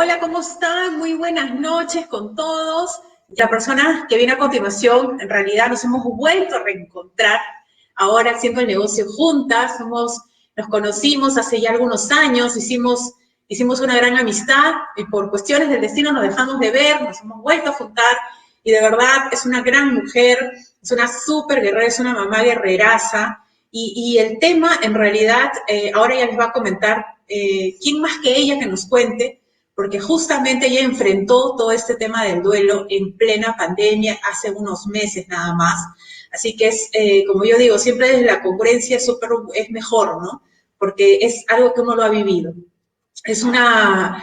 Hola, ¿cómo están? Muy buenas noches con todos. La persona que viene a continuación, en realidad nos hemos vuelto a reencontrar ahora haciendo el negocio juntas. Nos conocimos hace ya algunos años, hicimos una gran amistad y por cuestiones del destino nos dejamos de ver, nos hemos vuelto a juntar y de verdad es una gran mujer, es una súper guerrera, es una mamá guerreraza. Y el tema, en realidad, ahora ya les va a comentar quién más que ella que nos cuente, porque justamente ella enfrentó todo este tema del duelo en plena pandemia hace unos meses nada más. Así que es, como yo digo, siempre desde la congruencia es mejor, ¿no? Porque es algo que uno lo ha vivido. Es una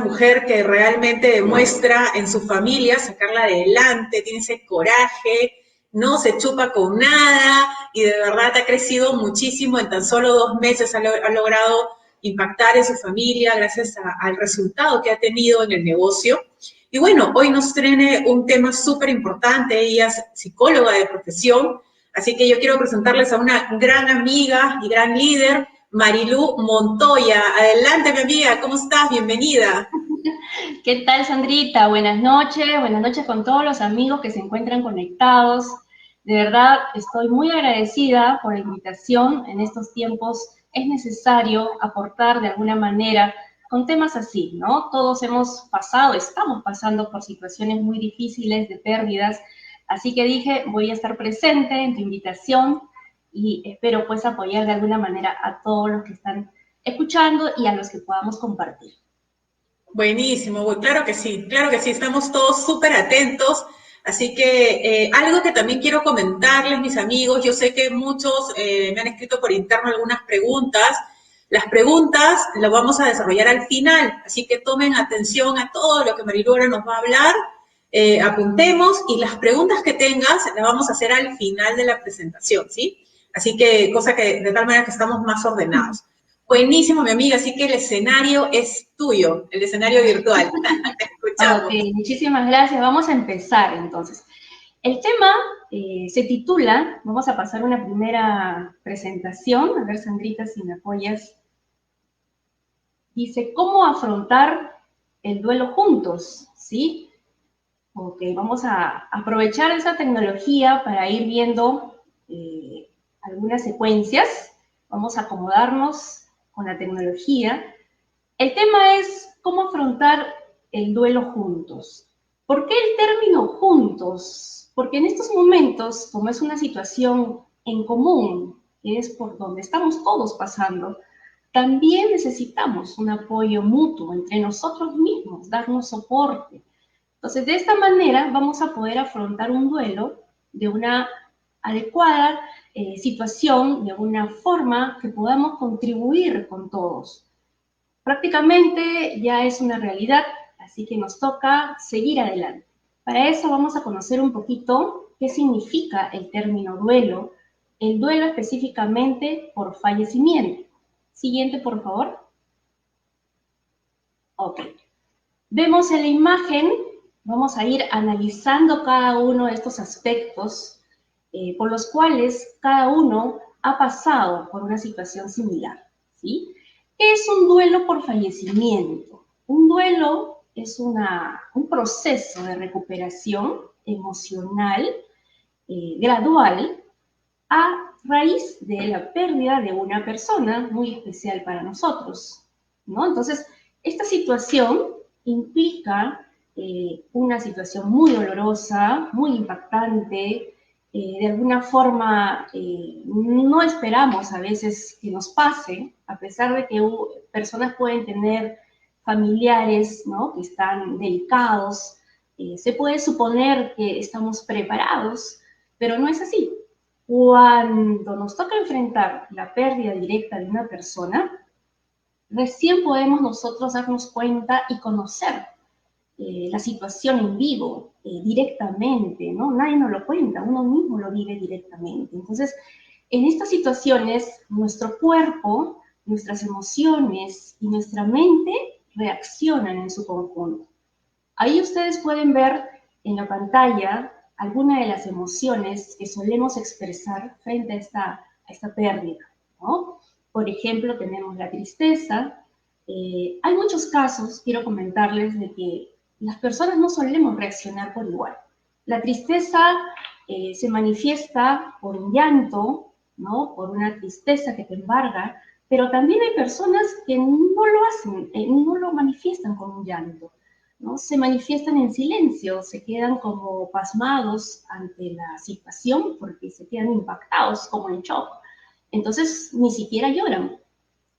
mujer que realmente demuestra en su familia sacarla adelante, tiene ese coraje, no se chupa con nada y de verdad ha crecido muchísimo en tan solo 2 meses, ha logrado impactar en su familia gracias al resultado que ha tenido en el negocio. Y bueno, hoy nos trae un tema súper importante, ella es psicóloga de profesión, así que yo quiero presentarles a una gran amiga y gran líder, Marilú Montoya. Adelante, mi amiga, ¿cómo estás? Bienvenida. ¿Qué tal, Sandrita? Buenas noches con todos los amigos que se encuentran conectados. De verdad, estoy muy agradecida por la invitación. En estos tiempos es necesario aportar de alguna manera con temas así, ¿no? Todos hemos pasado, estamos pasando por situaciones muy difíciles de pérdidas, así que dije, voy a estar presente en tu invitación y espero pues apoyar de alguna manera a todos los que están escuchando y a los que podamos compartir. Buenísimo, claro que sí, estamos todos súper atentos. Así que algo que también quiero comentarles, mis amigos, yo sé que muchos me han escrito por interno algunas preguntas. Las preguntas las vamos a desarrollar al final, así que tomen atención a todo lo que Marilu ahora nos va a hablar, apuntemos y las preguntas que tengas las vamos a hacer al final de la presentación, ¿sí? Así que, cosa que de tal manera que estamos más ordenados. Buenísimo, mi amiga, así que el escenario es tuyo, el escenario virtual. Te Ok, escuchamos. muchísimas gracias. Vamos a empezar entonces. El tema se titula, vamos a pasar una primera presentación, a ver Sandrita si me apoyas, dice, ¿cómo afrontar el duelo juntos? ¿Sí? Ok, vamos a aprovechar esa tecnología para ir viendo algunas secuencias, vamos a acomodarnos con la tecnología. El tema es cómo afrontar el duelo juntos. ¿Por qué el término juntos? Porque en estos momentos, como es una situación en común, que es por donde estamos todos pasando, también necesitamos un apoyo mutuo entre nosotros mismos, darnos soporte. Entonces, de esta manera vamos a poder afrontar un duelo de una adecuada situación, de una forma que podamos contribuir con todos. Prácticamente ya es una realidad, así que nos toca seguir adelante. Para eso vamos a conocer un poquito qué significa el término duelo, el duelo específicamente por fallecimiento. Siguiente, por favor. Ok. Vemos en la imagen, vamos a ir analizando cada uno de estos aspectos por los cuales cada uno ha pasado por una situación similar, ¿sí? ¿Qué es un duelo por fallecimiento? Un duelo es un proceso de recuperación emocional gradual a raíz de la pérdida de una persona muy especial para nosotros, ¿no? Entonces, esta situación implica una situación muy dolorosa, muy impactante, de alguna forma no esperamos a veces que nos pase, a pesar de que personas pueden tener familiares, ¿no?, que están delicados, se puede suponer que estamos preparados, pero no es así. Cuando nos toca enfrentar la pérdida directa de una persona, recién podemos nosotros darnos cuenta y conocer la situación en vivo, directamente, ¿no? Nadie nos lo cuenta, uno mismo lo vive directamente. Entonces, en estas situaciones, nuestro cuerpo, nuestras emociones y nuestra mente reaccionan en su conjunto. Ahí ustedes pueden ver en la pantalla algunas de las emociones que solemos expresar frente a esta pérdida, ¿no? Por ejemplo, tenemos la tristeza, Hay muchos casos, quiero comentarles, de que las personas no solemos reaccionar por igual. La tristeza se manifiesta por un llanto, ¿no? Por una tristeza que te embarga, pero también hay personas que no lo hacen, no lo manifiestan con un llanto, ¿no? Se manifiestan en silencio, se quedan como pasmados ante la situación porque se quedan impactados, como en shock. Entonces, ni siquiera lloran.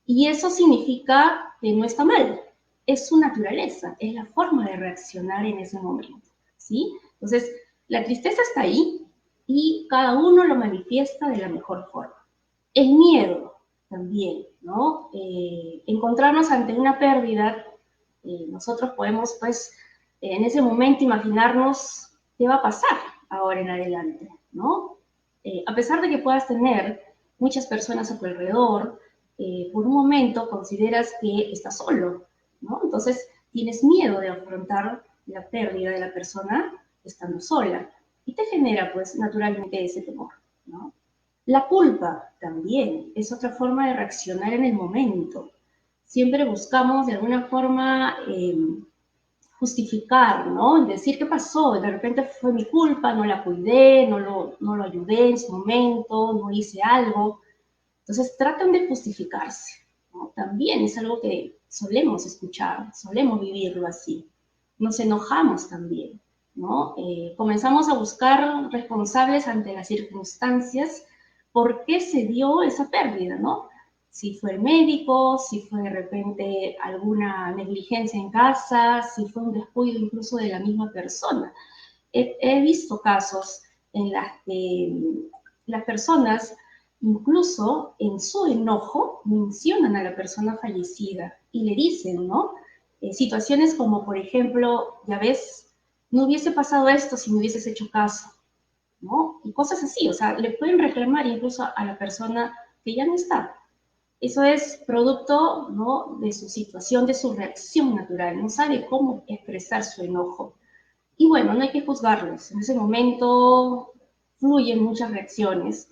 Y eso significa que no está mal, es su naturaleza, es la forma de reaccionar en ese momento, ¿sí? Entonces, la tristeza está ahí y cada uno lo manifiesta de la mejor forma. El miedo también, ¿no? Encontrarnos ante una pérdida, nosotros podemos, pues, en ese momento imaginarnos qué va a pasar ahora en adelante, ¿no? A pesar de que puedas tener muchas personas a tu alrededor, por un momento consideras que estás solo, ¿no? Entonces tienes miedo de afrontar la pérdida de la persona estando sola y te genera, pues, naturalmente ese temor, ¿no? La culpa también es otra forma de reaccionar en el momento. Siempre buscamos de alguna forma justificar, ¿no? Decir qué pasó, de repente fue mi culpa, no la cuidé, no lo ayudé en su momento, no hice algo. Entonces tratan de justificarse, ¿no? También es algo que solemos escuchar, solemos vivirlo así. Nos enojamos también, ¿no? Comenzamos a buscar responsables ante las circunstancias por qué se dio esa pérdida, ¿no? Si fue el médico, si fue de repente alguna negligencia en casa, si fue un descuido incluso de la misma persona. He visto casos en las que las personas, incluso en su enojo, mencionan a la persona fallecida y le dicen, ¿no? Situaciones como, por ejemplo, ya ves, no hubiese pasado esto si me hubieses hecho caso, ¿no? Y cosas así, o sea, le pueden reclamar incluso a la persona que ya no está. Eso es producto, ¿no?, de su situación, de su reacción natural, no sabe cómo expresar su enojo. Y bueno, no hay que juzgarlos, en ese momento fluyen muchas reacciones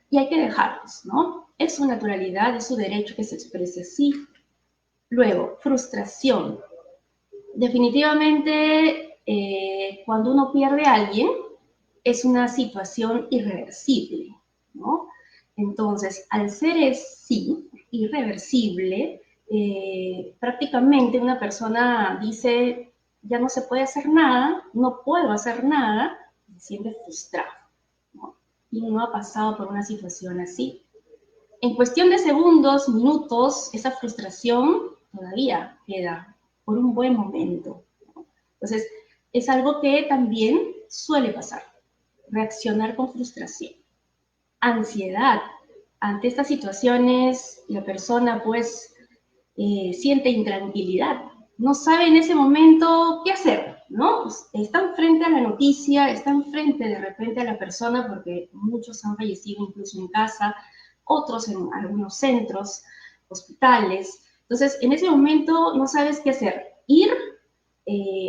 y hay que dejarlos, ¿no? Es su naturalidad, es su derecho que se exprese así. Luego, frustración. Definitivamente, cuando uno pierde a alguien, es una situación irreversible, ¿no? Entonces, al ser sí, irreversible, prácticamente una persona dice, ya no se puede hacer nada, no puedo hacer nada, y se siente frustrado, ¿no? Y uno ha pasado por una situación así. En cuestión de segundos, minutos, esa frustración todavía queda por un buen momento, ¿no? Entonces, es algo que también suele pasar, reaccionar con frustración. Ansiedad. Ante estas situaciones, la persona pues siente intranquilidad, no sabe en ese momento qué hacer, ¿no? Están frente a la noticia, están frente de repente a la persona, porque muchos han fallecido incluso en casa, otros en algunos centros, hospitales. Entonces, en ese momento no sabes qué hacer. Ir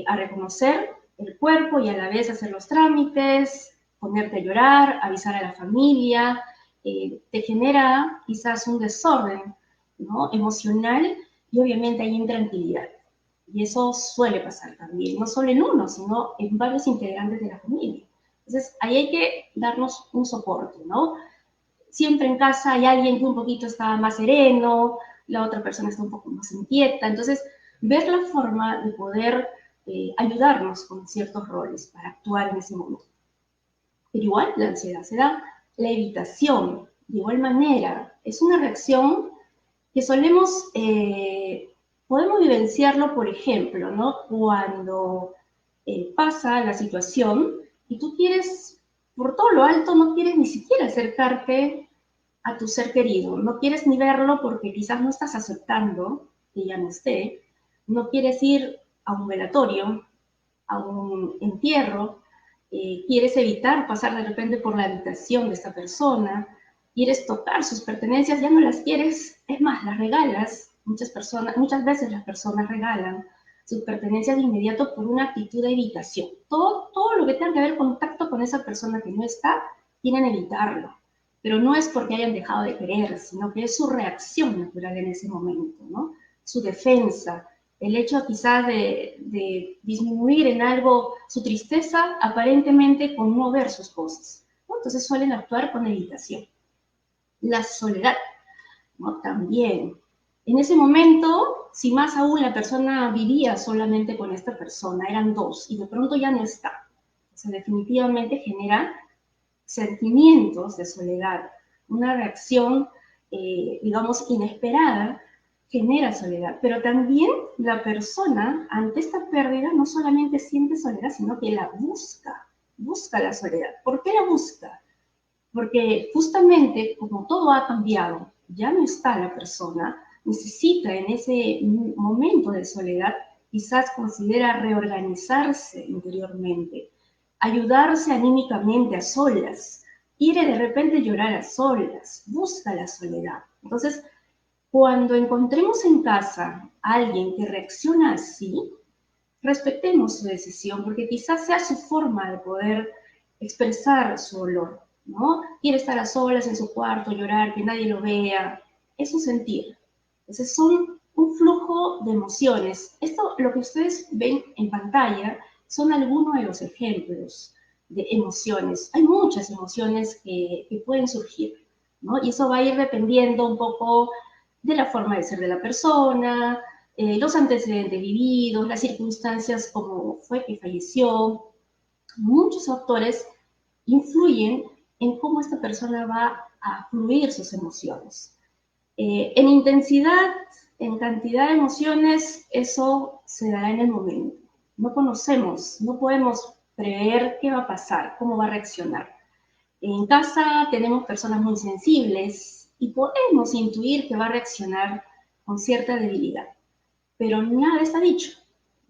a reconocer el cuerpo y a la vez hacer los trámites, ponerte a llorar, avisar a la familia, te genera quizás un desorden, ¿no?, emocional, y obviamente hay intranquilidad. Y eso suele pasar también, no solo en uno, sino en varios integrantes de la familia. Entonces, ahí hay que darnos un soporte, ¿no? Siempre en casa hay alguien que un poquito está más sereno, la otra persona está un poco más inquieta. Entonces, ver la forma de poder ayudarnos con ciertos roles para actuar en ese momento. Pero igual la ansiedad se da. La evitación, de igual manera, es una reacción que podemos vivenciarlo, por ejemplo, ¿no?, cuando pasa la situación y tú quieres, por todo lo alto, no quieres ni siquiera acercarte a tu ser querido, no quieres ni verlo porque quizás no estás aceptando que ya no esté, no quieres ir a un velatorio, a un entierro, quieres evitar pasar de repente por la habitación de esta persona, quieres tocar sus pertenencias, ya no las quieres, es más, las regalas. Muchas veces las personas regalan sus pertenencias de inmediato por una actitud de evitación. Todo lo que tenga que ver contacto con esa persona que no está, quieren evitarlo. Pero no es porque hayan dejado de querer, sino que es su reacción natural en ese momento, ¿no? su defensa, el hecho quizás de disminuir en algo su tristeza, aparentemente con no ver sus cosas, ¿no? Entonces suelen actuar con evitación. La soledad, ¿no? También. En ese momento, si más aún la persona vivía solamente con esta persona, eran dos, y de pronto ya no está. O sea, definitivamente genera sentimientos de soledad, una reacción, digamos, inesperada, genera soledad. Pero también la persona, ante esta pérdida, no solamente siente soledad, sino que la busca la soledad. ¿Por qué la busca? Porque justamente como todo ha cambiado, ya no está la persona, necesita en ese momento de soledad, quizás considera reorganizarse interiormente, ayudarse anímicamente a solas, quiere de repente llorar a solas, busca la soledad. Entonces, cuando encontremos en casa a alguien que reacciona así, respetemos su decisión, porque quizás sea su forma de poder expresar su dolor, ¿no? Quiere estar a solas en su cuarto, llorar, que nadie lo vea, es un sentir. Entonces son un flujo de emociones. Esto, lo que ustedes ven en pantalla, son algunos de los ejemplos de emociones. Hay muchas emociones que pueden surgir, ¿no? Y eso va a ir dependiendo un poco de la forma de ser de la persona, los antecedentes vividos, las circunstancias como fue que falleció. Muchos factores influyen en cómo esta persona va a fluir sus emociones. En intensidad, en cantidad de emociones, eso se dará en el momento. No conocemos, no podemos prever qué va a pasar, cómo va a reaccionar. En casa tenemos personas muy sensibles y podemos intuir que va a reaccionar con cierta debilidad. Pero nada está dicho,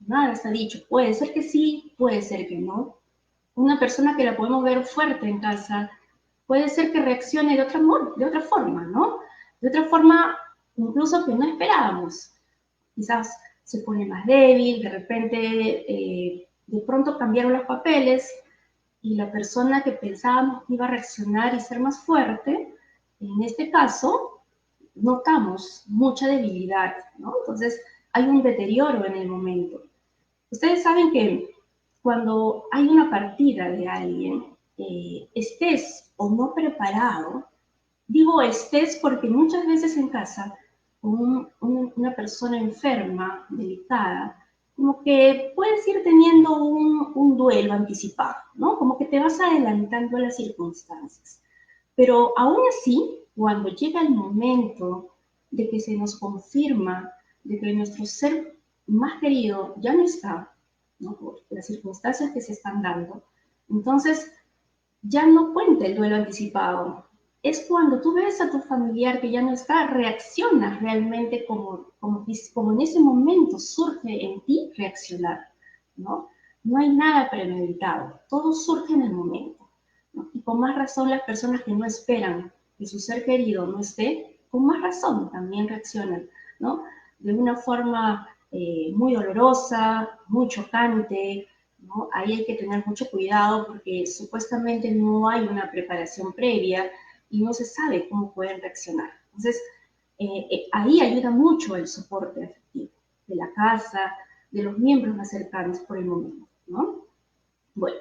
nada está dicho. Puede ser que sí, puede ser que no. Una persona que la podemos ver fuerte en casa, puede ser que reaccione de otra forma, ¿no? De otra forma, incluso que no esperábamos. Quizás se pone más débil, de repente, de pronto cambiaron los papeles y la persona que pensábamos que iba a reaccionar y ser más fuerte, en este caso, notamos mucha debilidad, ¿no? Entonces, hay un deterioro en el momento. Ustedes saben que cuando hay una partida de alguien, estés o no preparado, digo estés porque muchas veces en casa, una persona enferma, delicada, como que puedes ir teniendo un duelo anticipado, ¿no? Como que te vas adelantando a las circunstancias. Pero aún así, cuando llega el momento de que se nos confirma de que nuestro ser más querido ya no está, ¿no? Por las circunstancias que se están dando, entonces ya no cuenta el duelo anticipado. Es cuando tú ves a tu familiar que ya no está, reaccionas realmente como en ese momento surge en ti reaccionar, ¿no? No hay nada premeditado, todo surge en el momento, ¿no? Y con más razón las personas que no esperan que su ser querido no esté, con más razón también reaccionan, ¿no? De una forma muy dolorosa, muy chocante, ¿no? Ahí hay que tener mucho cuidado porque supuestamente no hay una preparación previa y no se sabe cómo pueden reaccionar. Entonces, ahí ayuda mucho el soporte afectivo de la casa, de los miembros más cercanos por el momento, ¿no? Bueno,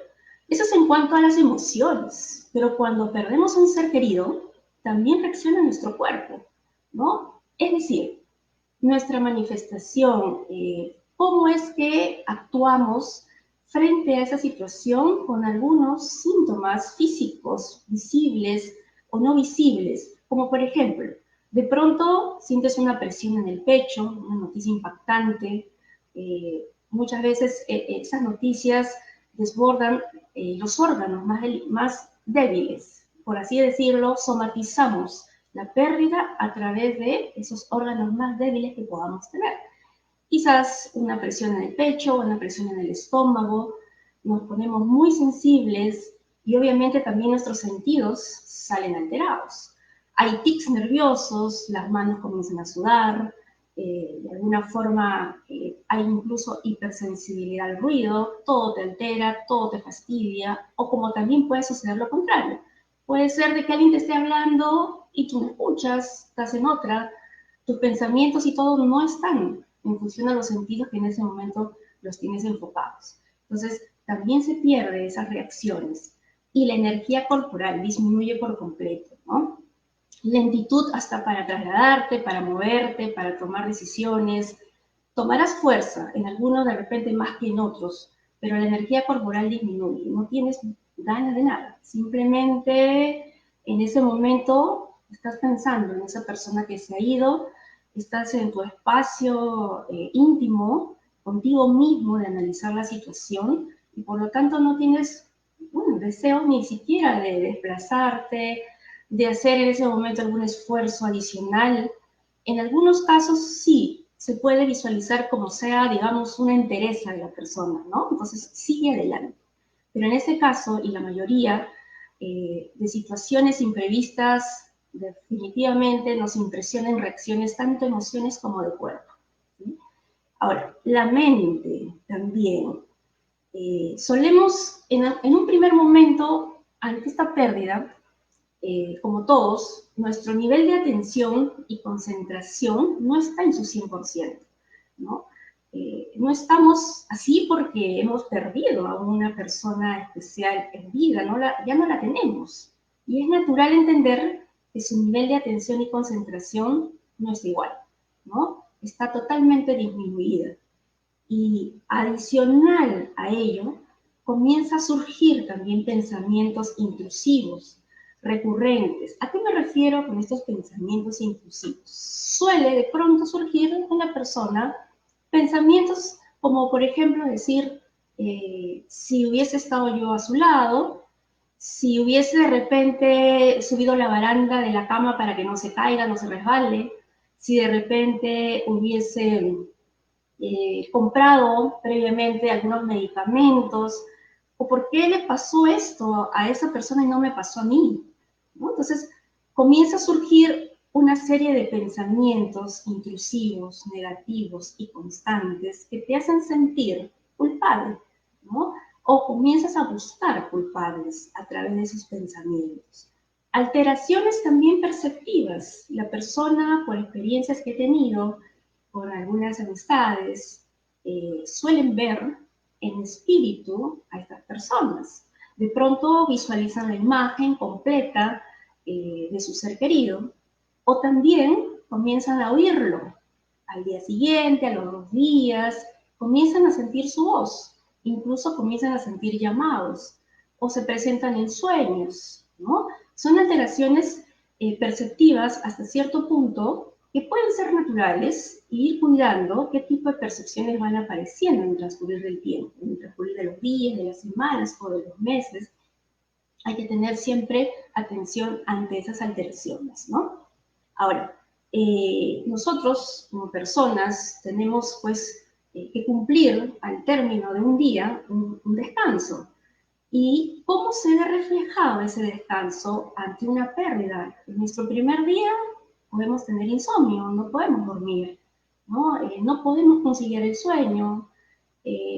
eso es en cuanto a las emociones, pero cuando perdemos a un ser querido, también reacciona nuestro cuerpo, ¿no? Es decir, nuestra manifestación, cómo es que actuamos frente a esa situación con algunos síntomas físicos visibles o no visibles, como por ejemplo, de pronto sientes una presión en el pecho, una noticia impactante, muchas veces esas noticias desbordan los órganos más débiles, por así decirlo, somatizamos la pérdida a través de esos órganos más débiles que podamos tener. Quizás una presión en el pecho, una presión en el estómago, nos ponemos muy sensibles y obviamente también nuestros sentidos salen alterados. Hay tics nerviosos, las manos comienzan a sudar, de alguna forma hay incluso hipersensibilidad al ruido, todo te altera, todo te fastidia, o como también puede suceder lo contrario. Puede ser de que alguien te esté hablando y tú no escuchas, estás en otra, tus pensamientos y todo no están en función a los sentidos que en ese momento los tienes enfocados. Entonces, también se pierde esas reacciones y la energía corporal disminuye por completo, ¿no? Lentitud hasta para trasladarte, para moverte, para tomar decisiones. Tomarás fuerza, en algunos de repente más que en otros, pero la energía corporal disminuye, no tienes ganas de nada. Simplemente en ese momento estás pensando en esa persona que se ha ido, estás en tu espacio íntimo, contigo mismo, de analizar la situación, y por lo tanto no tienes deseo ni siquiera de desplazarte, de hacer en ese momento algún esfuerzo adicional. En algunos casos sí, se puede visualizar como sea, digamos, una entereza de la persona, ¿no? Entonces sigue adelante. Pero en ese caso, y la mayoría de situaciones imprevistas, definitivamente nos impresionan reacciones tanto emociones como de cuerpo, ¿sí? Ahora, la mente también. Solemos, en un primer momento, ante esta pérdida, como todos, nuestro nivel de atención y concentración no está en su 100%, ¿no? No estamos así porque hemos perdido a una persona especial en vida, ya no la tenemos. Y es natural entender que su nivel de atención y concentración no es igual, ¿no? Está totalmente disminuida. Y adicional a ello, comienza a surgir también pensamientos intrusivos, recurrentes. ¿A qué me refiero con estos pensamientos intrusivos? Suele de pronto surgir en la persona pensamientos como, por ejemplo, decir, si hubiese estado yo a su lado, si hubiese de repente subido la baranda de la cama para que no se caiga, no se resbale, si de repente hubiese comprado previamente algunos medicamentos, o por qué le pasó esto a esa persona y no me pasó a mí, ¿no? Entonces comienza a surgir una serie de pensamientos intrusivos, negativos y constantes que te hacen sentir culpable, ¿no? O comienzas a buscar culpables a través de esos pensamientos. Alteraciones también perceptivas. La persona, por experiencias que he tenido, con algunas amistades, suelen ver en espíritu a estas personas. De pronto visualizan la imagen completa de su ser querido, o también comienzan a oírlo. Al día siguiente, a los 2 días, comienzan a sentir su voz, incluso comienzan a sentir llamados, o se presentan en sueños, ¿no? Son alteraciones perceptivas hasta cierto punto que pueden ser naturales, e ir cuidando qué tipo de percepciones van apareciendo en el transcurrir del tiempo, en el transcurrir de los días, de las semanas o de los meses. Hay que tener siempre atención ante esas alteraciones, ¿no? Ahora, nosotros como personas tenemos pues que cumplir al término de un día un descanso. ¿Y cómo se ve reflejado ese descanso ante una pérdida? En nuestro primer día podemos tener insomnio, no podemos dormir, ¿no? No podemos conciliar el sueño,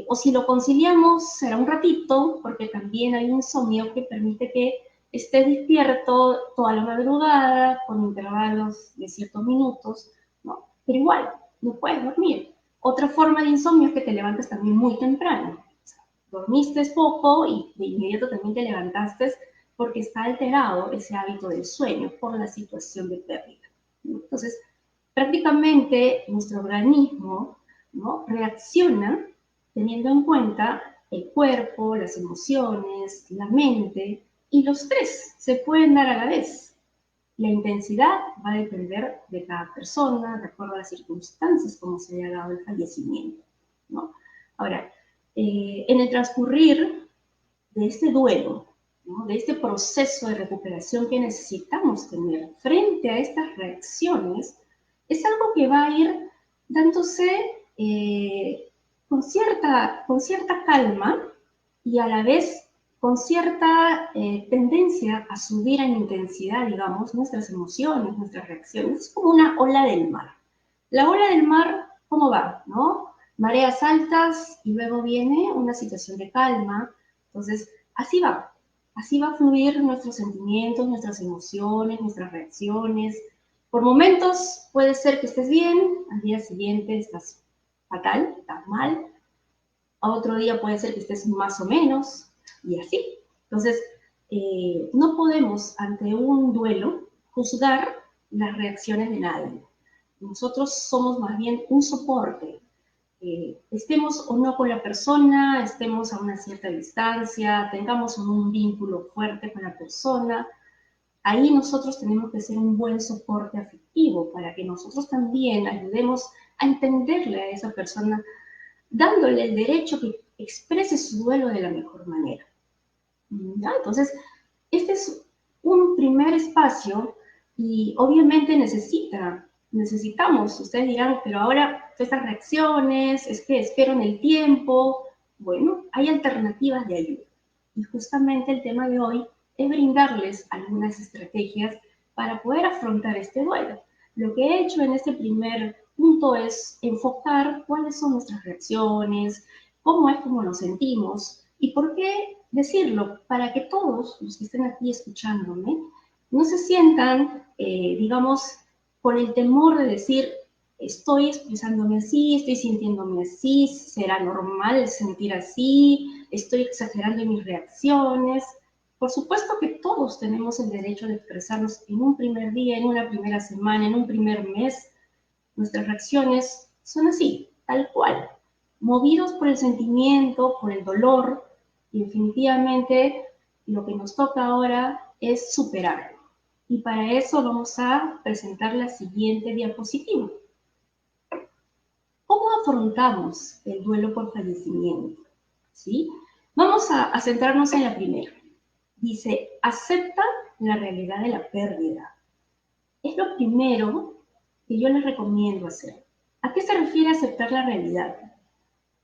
o si lo conciliamos será un ratito, porque también hay un insomnio que permite que estés despierto toda la madrugada, con intervalos de ciertos minutos, ¿no? Pero igual, no puedes dormir. Otra forma de insomnio es que te levantes también muy temprano. O sea, dormiste poco y de inmediato también te levantaste porque está alterado ese hábito del sueño por la situación de pérdida, ¿no? Entonces, prácticamente nuestro organismo, ¿no?, reacciona teniendo en cuenta el cuerpo, las emociones, la mente, y los tres se pueden dar a la vez. La intensidad va a depender de cada persona, de acuerdo a las circunstancias como se haya dado el fallecimiento, ¿no? Ahora, en el transcurrir de este duelo, ¿no?, de este proceso de recuperación que necesitamos tener frente a estas reacciones, es algo que va a ir dándose con cierta calma y a la vez con cierta tendencia a subir en intensidad, digamos, nuestras emociones, nuestras reacciones. Es como una ola del mar. La ola del mar, ¿cómo va? ¿No? Mareas altas y luego viene una situación de calma. Entonces, así va a fluir nuestros sentimientos, nuestras emociones, nuestras reacciones. Por momentos puede ser que estés bien, al día siguiente estás fatal, estás mal, a otro día puede ser que estés más o menos, y así. Entonces, no podemos ante un duelo juzgar las reacciones de nadie. Nosotros somos más bien un soporte. Estemos o no con la persona, estemos a una cierta distancia, tengamos un vínculo fuerte con la persona, ahí nosotros tenemos que ser un buen soporte afectivo para que nosotros también ayudemos a entenderle a esa persona, dándole el derecho que exprese su duelo de la mejor manera. ¿Ya? Entonces, este es un primer espacio y obviamente necesitamos, ustedes dirán, pero ahora estas reacciones, es que espero en el tiempo. Bueno, hay alternativas de ayuda. Y justamente el tema de hoy es brindarles algunas estrategias para poder afrontar este duelo. Lo que he hecho en este primer punto es enfocar cuáles son nuestras reacciones, cómo es como nos sentimos y por qué decirlo, para que todos los que estén aquí escuchándome no se sientan, digamos, con el temor de decir, estoy expresándome así, estoy sintiéndome así, será normal sentir así, estoy exagerando en mis reacciones. Por supuesto que todos tenemos el derecho de expresarnos en un primer día, en una primera semana, en un primer mes. Nuestras reacciones son así, tal cual, movidos por el sentimiento, por el dolor, y definitivamente lo que nos toca ahora es superarlo. Y para eso vamos a presentar la siguiente diapositiva. ¿Cómo afrontamos el duelo por fallecimiento? ¿Sí? Vamos a centrarnos en la primera. Dice, acepta la realidad de la pérdida. Es lo primero que yo les recomiendo hacer. ¿A qué se refiere aceptar la realidad?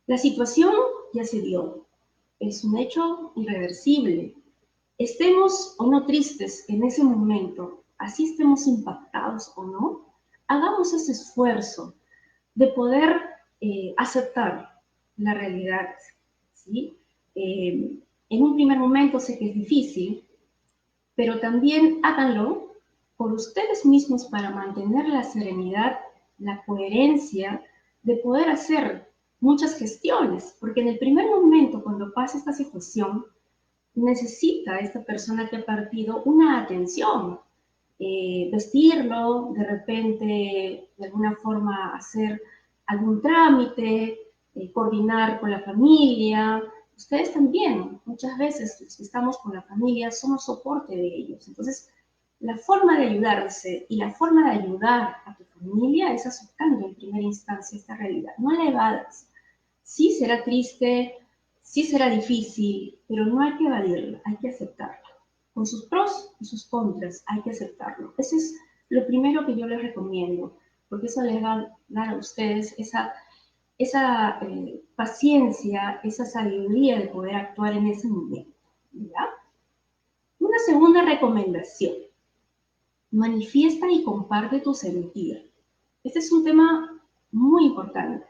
La situación ya se dio. Es un hecho irreversible. Estemos o no tristes en ese momento, así estemos impactados o no, hagamos ese esfuerzo de poder aceptar la realidad, ¿sí? En un primer momento sé que es difícil, pero también háganlo por ustedes mismos para mantener la serenidad, la coherencia de poder hacer muchas gestiones, porque en el primer momento cuando pasa esta situación, necesita esta persona que ha partido una atención, vestirlo, de repente de alguna forma hacer algún trámite, coordinar con la familia. Ustedes también, muchas veces los que estamos con la familia somos soporte de ellos. Entonces, la forma de ayudarse y la forma de ayudar a tu familia es aceptando en primera instancia esta realidad. No la evadas. Sí será triste, sí será difícil, pero no hay que evadirla, hay que aceptarla. Con sus pros y sus contras, hay que aceptarlo. Eso es lo primero que yo les recomiendo, porque eso les va a dar a ustedes esa paciencia, esa sabiduría de poder actuar en ese momento. ¿Ya? Una segunda recomendación, manifiesta y comparte tu sentir. Este es un tema muy importante.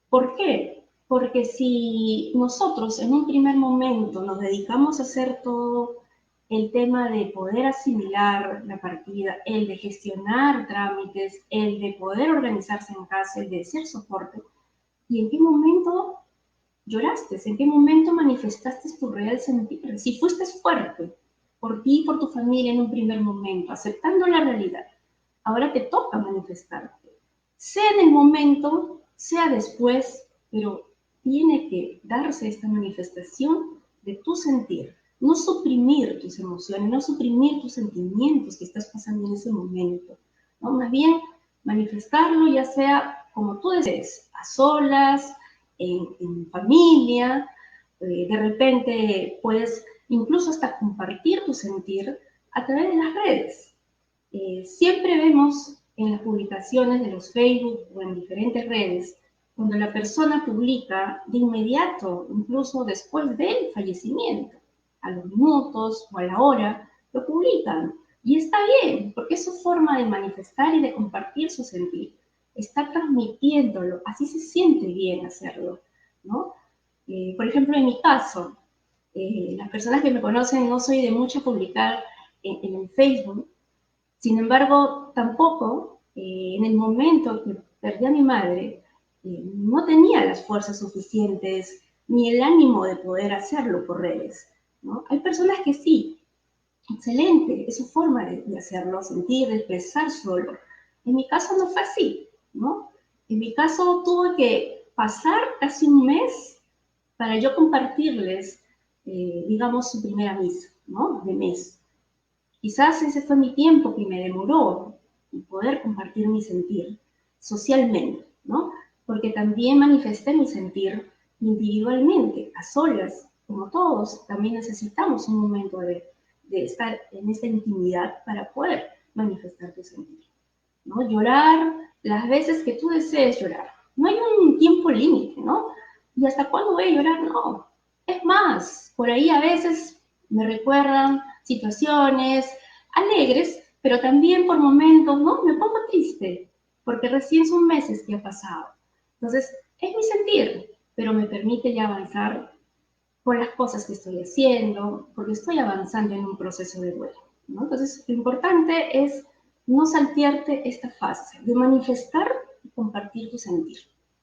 ¿Por qué? Porque si nosotros en un primer momento nos dedicamos a hacer todo el tema de poder asimilar la partida, el de gestionar trámites, el de poder organizarse en casa, el de ser soporte, ¿y en qué momento lloraste? ¿En qué momento manifestaste tu real sentir? Si fuiste fuerte por ti y por tu familia en un primer momento, aceptando la realidad, ahora te toca manifestarte. Sea en el momento, sea después, pero tiene que darse esta manifestación de tu sentir. No suprimir tus emociones, no suprimir tus sentimientos que estás pasando en ese momento, ¿no? Más bien manifestarlo ya sea como tú desees, a solas, en familia, de repente puedes incluso hasta compartir tu sentir a través de las redes. Siempre vemos en las publicaciones de los Facebook o en diferentes redes, cuando la persona publica de inmediato, incluso después del fallecimiento, a los minutos o a la hora, lo publican. Y está bien, porque es su forma de manifestar y de compartir su sentir. Está transmitiéndolo, así se siente bien hacerlo, ¿no? Por ejemplo, en mi caso, las personas que me conocen no soy de mucho publicar en el Facebook, Sin embargo, tampoco en el momento que perdí a mi madre, no tenía las fuerzas suficientes ni el ánimo de poder hacerlo por redes, ¿no? Hay personas que sí, excelente, es su forma de hacerlo, sentir, de expresar solo. En mi caso no fue así, ¿no? En mi caso tuve que pasar casi un mes para yo compartirles, digamos, su primera misa, ¿no? De mes. Quizás ese fue mi tiempo que me demoró en poder compartir mi sentir socialmente, ¿no? Porque también manifesté mi sentir individualmente, a solas, como todos, también necesitamos un momento de estar en esta intimidad para poder manifestar tu sentir, ¿no? Llorar las veces que tú desees llorar. No hay un tiempo límite, ¿no? ¿Y hasta cuándo voy a llorar? No. Es más, por ahí a veces me recuerdan situaciones alegres, pero también por momentos, ¿no? Me pongo triste, porque recién son meses que ha pasado. Entonces, es mi sentir, pero me permite ya avanzar por las cosas que estoy haciendo, porque estoy avanzando en un proceso de duelo, ¿no? Entonces, lo importante es no saltearte esta fase de manifestar y compartir tu sentir,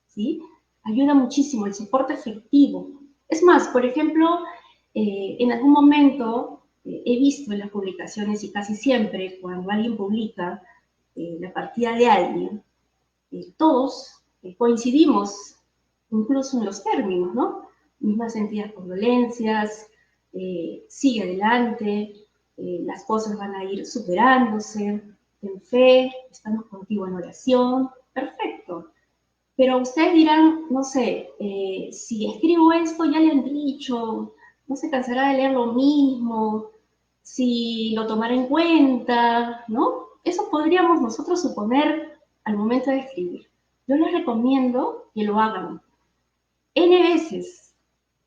¿sí? Ayuda muchísimo el soporte afectivo. Es más, por ejemplo, en algún momento he visto en las publicaciones y casi siempre cuando alguien publica la partida de alguien, todos coincidimos incluso en los términos, ¿no? Mismas sentidas condolencias, sigue adelante, las cosas van a ir superándose, ten fe, estamos contigo en oración, perfecto. Pero ustedes dirán, no sé, si escribo esto ya le han dicho, no se cansará de leer lo mismo, si lo tomará en cuenta, ¿no? Eso podríamos nosotros suponer al momento de escribir. Yo les recomiendo que lo hagan N veces,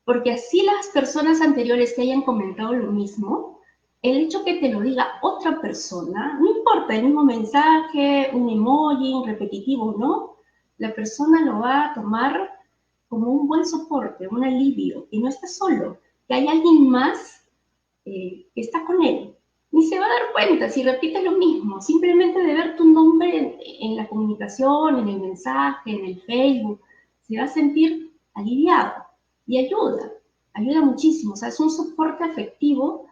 porque así las personas anteriores que hayan comentado lo mismo, el hecho que te lo diga otra persona, no importa el mismo mensaje, un emoji repetitivo, ¿no? La persona lo va a tomar como un buen soporte, un alivio, y no está solo, que hay alguien más que está con él. Ni se va a dar cuenta si repite lo mismo, simplemente de ver tu nombre en la comunicación, en el mensaje, en el Facebook, se va a sentir aliviado y ayuda muchísimo, o sea, es un soporte afectivo,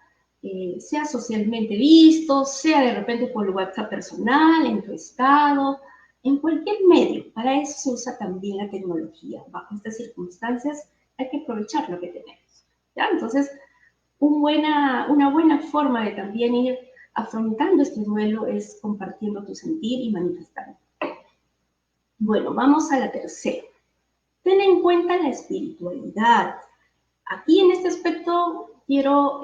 sea socialmente visto, sea de repente por el WhatsApp personal, en tu estado, en cualquier medio. Para eso se usa también la tecnología. Bajo estas circunstancias hay que aprovechar lo que tenemos, ¿ya? Entonces, una buena forma de también ir afrontando este duelo es compartiendo tu sentir y manifestando. Bueno, vamos a la tercera. Ten en cuenta la espiritualidad. Aquí en este aspecto quiero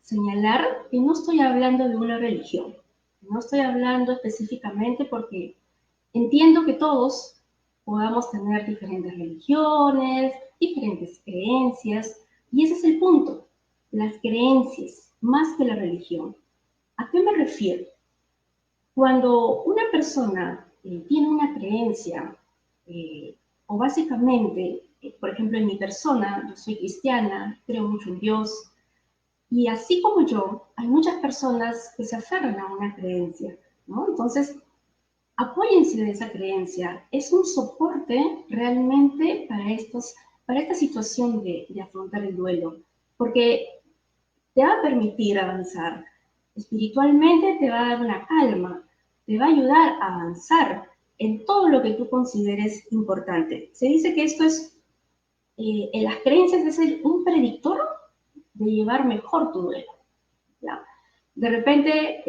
señalar que no estoy hablando de una religión. No estoy hablando específicamente porque entiendo que todos podamos tener diferentes religiones, diferentes creencias, y ese es el punto, las creencias, más que la religión. ¿A qué me refiero? Cuando una persona tiene una creencia, o básicamente, por ejemplo, en mi persona, yo soy cristiana, creo mucho en Dios, y así como yo, hay muchas personas que se aferran a una creencia, ¿no? Entonces, apóyense de esa creencia. Es un soporte realmente para esta situación de afrontar el duelo, porque te va a permitir avanzar. Espiritualmente te va a dar una calma, te va a ayudar a avanzar en todo lo que tú consideres importante. Se dice que esto es, en las creencias es un predictor de llevar mejor tu duelo, ¿ya? De repente,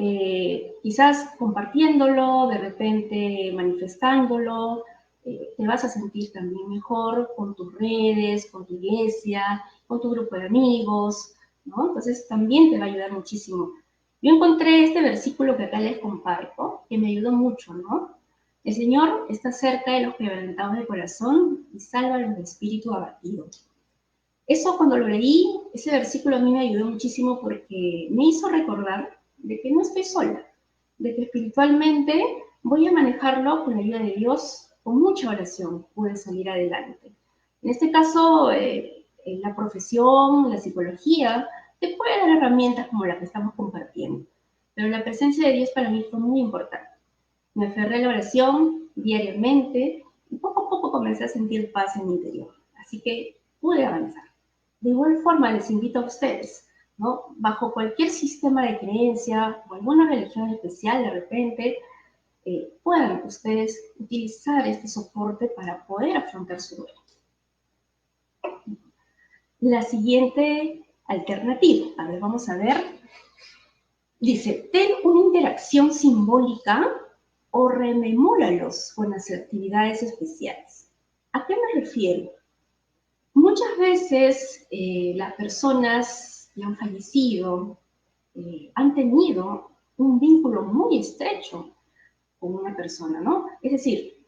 quizás compartiéndolo, de repente manifestándolo, te vas a sentir también mejor con tus redes, con tu iglesia, con tu grupo de amigos, ¿no? Entonces también te va a ayudar muchísimo. Yo encontré este versículo que acá les comparto, que me ayudó mucho, ¿no? El Señor está cerca de los quebrantados de corazón y salva a los de espíritu abatido. Eso cuando lo leí, ese versículo a mí me ayudó muchísimo porque me hizo recordar de que no estoy sola, de que espiritualmente voy a manejarlo con la ayuda de Dios, con mucha oración pude salir adelante. En este caso, la profesión, la psicología, te puede dar herramientas como las que estamos compartiendo. pero la presencia de Dios para mí fue muy importante. Me aferré a la oración diariamente y poco a poco comencé a sentir paz en mi interior. Así que pude avanzar. De igual forma les invito a ustedes, ¿no? Bajo cualquier sistema de creencia o alguna religión especial de repente, puedan ustedes utilizar este soporte para poder afrontar su duelo. La siguiente alternativa, a ver, vamos a ver. Dice, ten una interacción simbólica o rememóralos con las actividades especiales. ¿A qué me refiero? Muchas veces las personas que han fallecido han tenido un vínculo muy estrecho con una persona, ¿no? Es decir,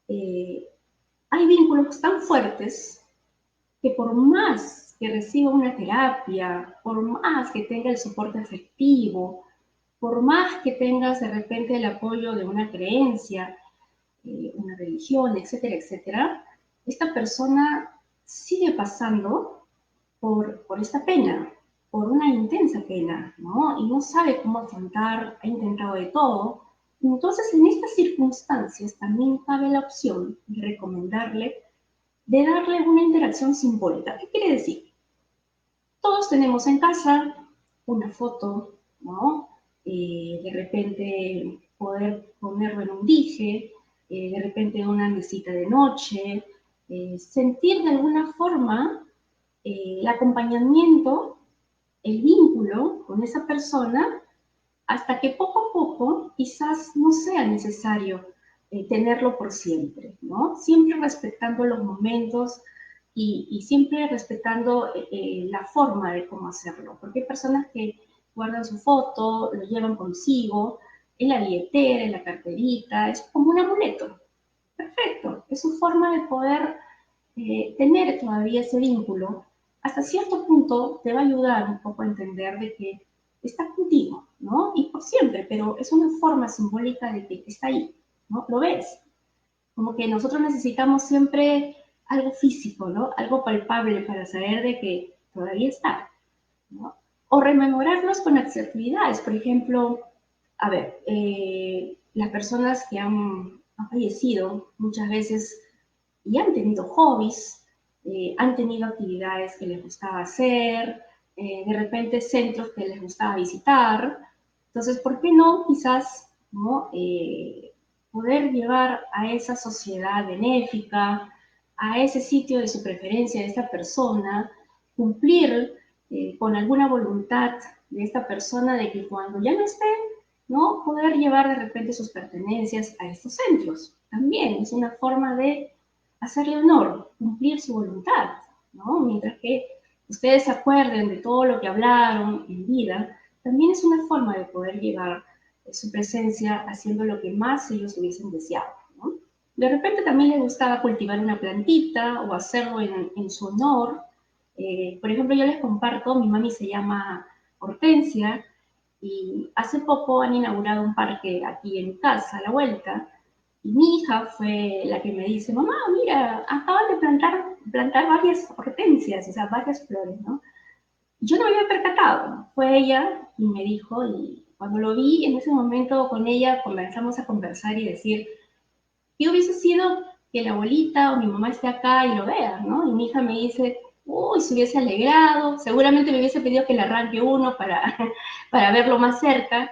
hay vínculos tan fuertes que por más que reciba una terapia, por más que tenga el soporte afectivo, por más que tengas de repente el apoyo de una creencia, una religión, etcétera, etcétera, esta persona sigue pasando por esta pena, por una intensa pena, ¿no? Y no sabe cómo afrontar, ha intentado de todo. Entonces, en estas circunstancias también cabe la opción de recomendarle, de darle una interacción simbólica. ¿Qué quiere decir? Todos tenemos en casa una foto, ¿no? De repente poder ponerlo en un dije, de repente una mesita de noche, sentir de alguna forma el acompañamiento, el vínculo con esa persona, hasta que poco a poco quizás no sea necesario tenerlo por siempre, ¿no? Siempre respetando los momentos y siempre respetando la forma de cómo hacerlo, porque hay personas que guardan su foto, lo llevan consigo, en la billetera, en la carterita, es como un amuleto. Perfecto, es su forma de poder tener todavía ese vínculo. Hasta cierto punto te va a ayudar un poco a entender de que está contigo, ¿no? Y por siempre, pero es una forma simbólica de que está ahí, ¿no? Lo ves. Como que nosotros necesitamos siempre algo físico, ¿no? Algo palpable para saber de que todavía está, ¿no? O rememorarlos con actividades. Por ejemplo, a ver, las personas que han fallecido muchas veces y han tenido hobbies, han tenido actividades que les gustaba hacer, de repente centros que les gustaba visitar. Entonces, ¿por qué no quizás, ¿no? Poder llevar a esa sociedad benéfica, a ese sitio de su preferencia de esta persona, cumplir con alguna voluntad de esta persona de que cuando ya no esté, ¿no? Poder llevar de repente sus pertenencias a estos centros. También es una forma de hacerle honor, cumplir su voluntad, ¿no? Mientras que ustedes se acuerden de todo lo que hablaron en vida, también es una forma de poder llevar su presencia haciendo lo que más ellos hubiesen deseado, ¿no? De repente también les gustaba cultivar una plantita o hacerlo en su honor. Por ejemplo, yo les comparto, mi mami se llama Hortensia y hace poco han inaugurado un parque aquí en mi casa, a la vuelta, y mi hija fue la que me dice, mamá, mira, acaban de plantar varias hortensias, o sea, varias flores, ¿no? Yo no me había percatado, fue ella y me dijo, y cuando lo vi en ese momento con ella comenzamos a conversar y decir, ¿qué hubiese sido que la abuelita o mi mamá esté acá y lo vea, ¿no? Y mi hija me dice, uy, se hubiese alegrado, seguramente me hubiese pedido que le arranque uno para, para verlo más cerca,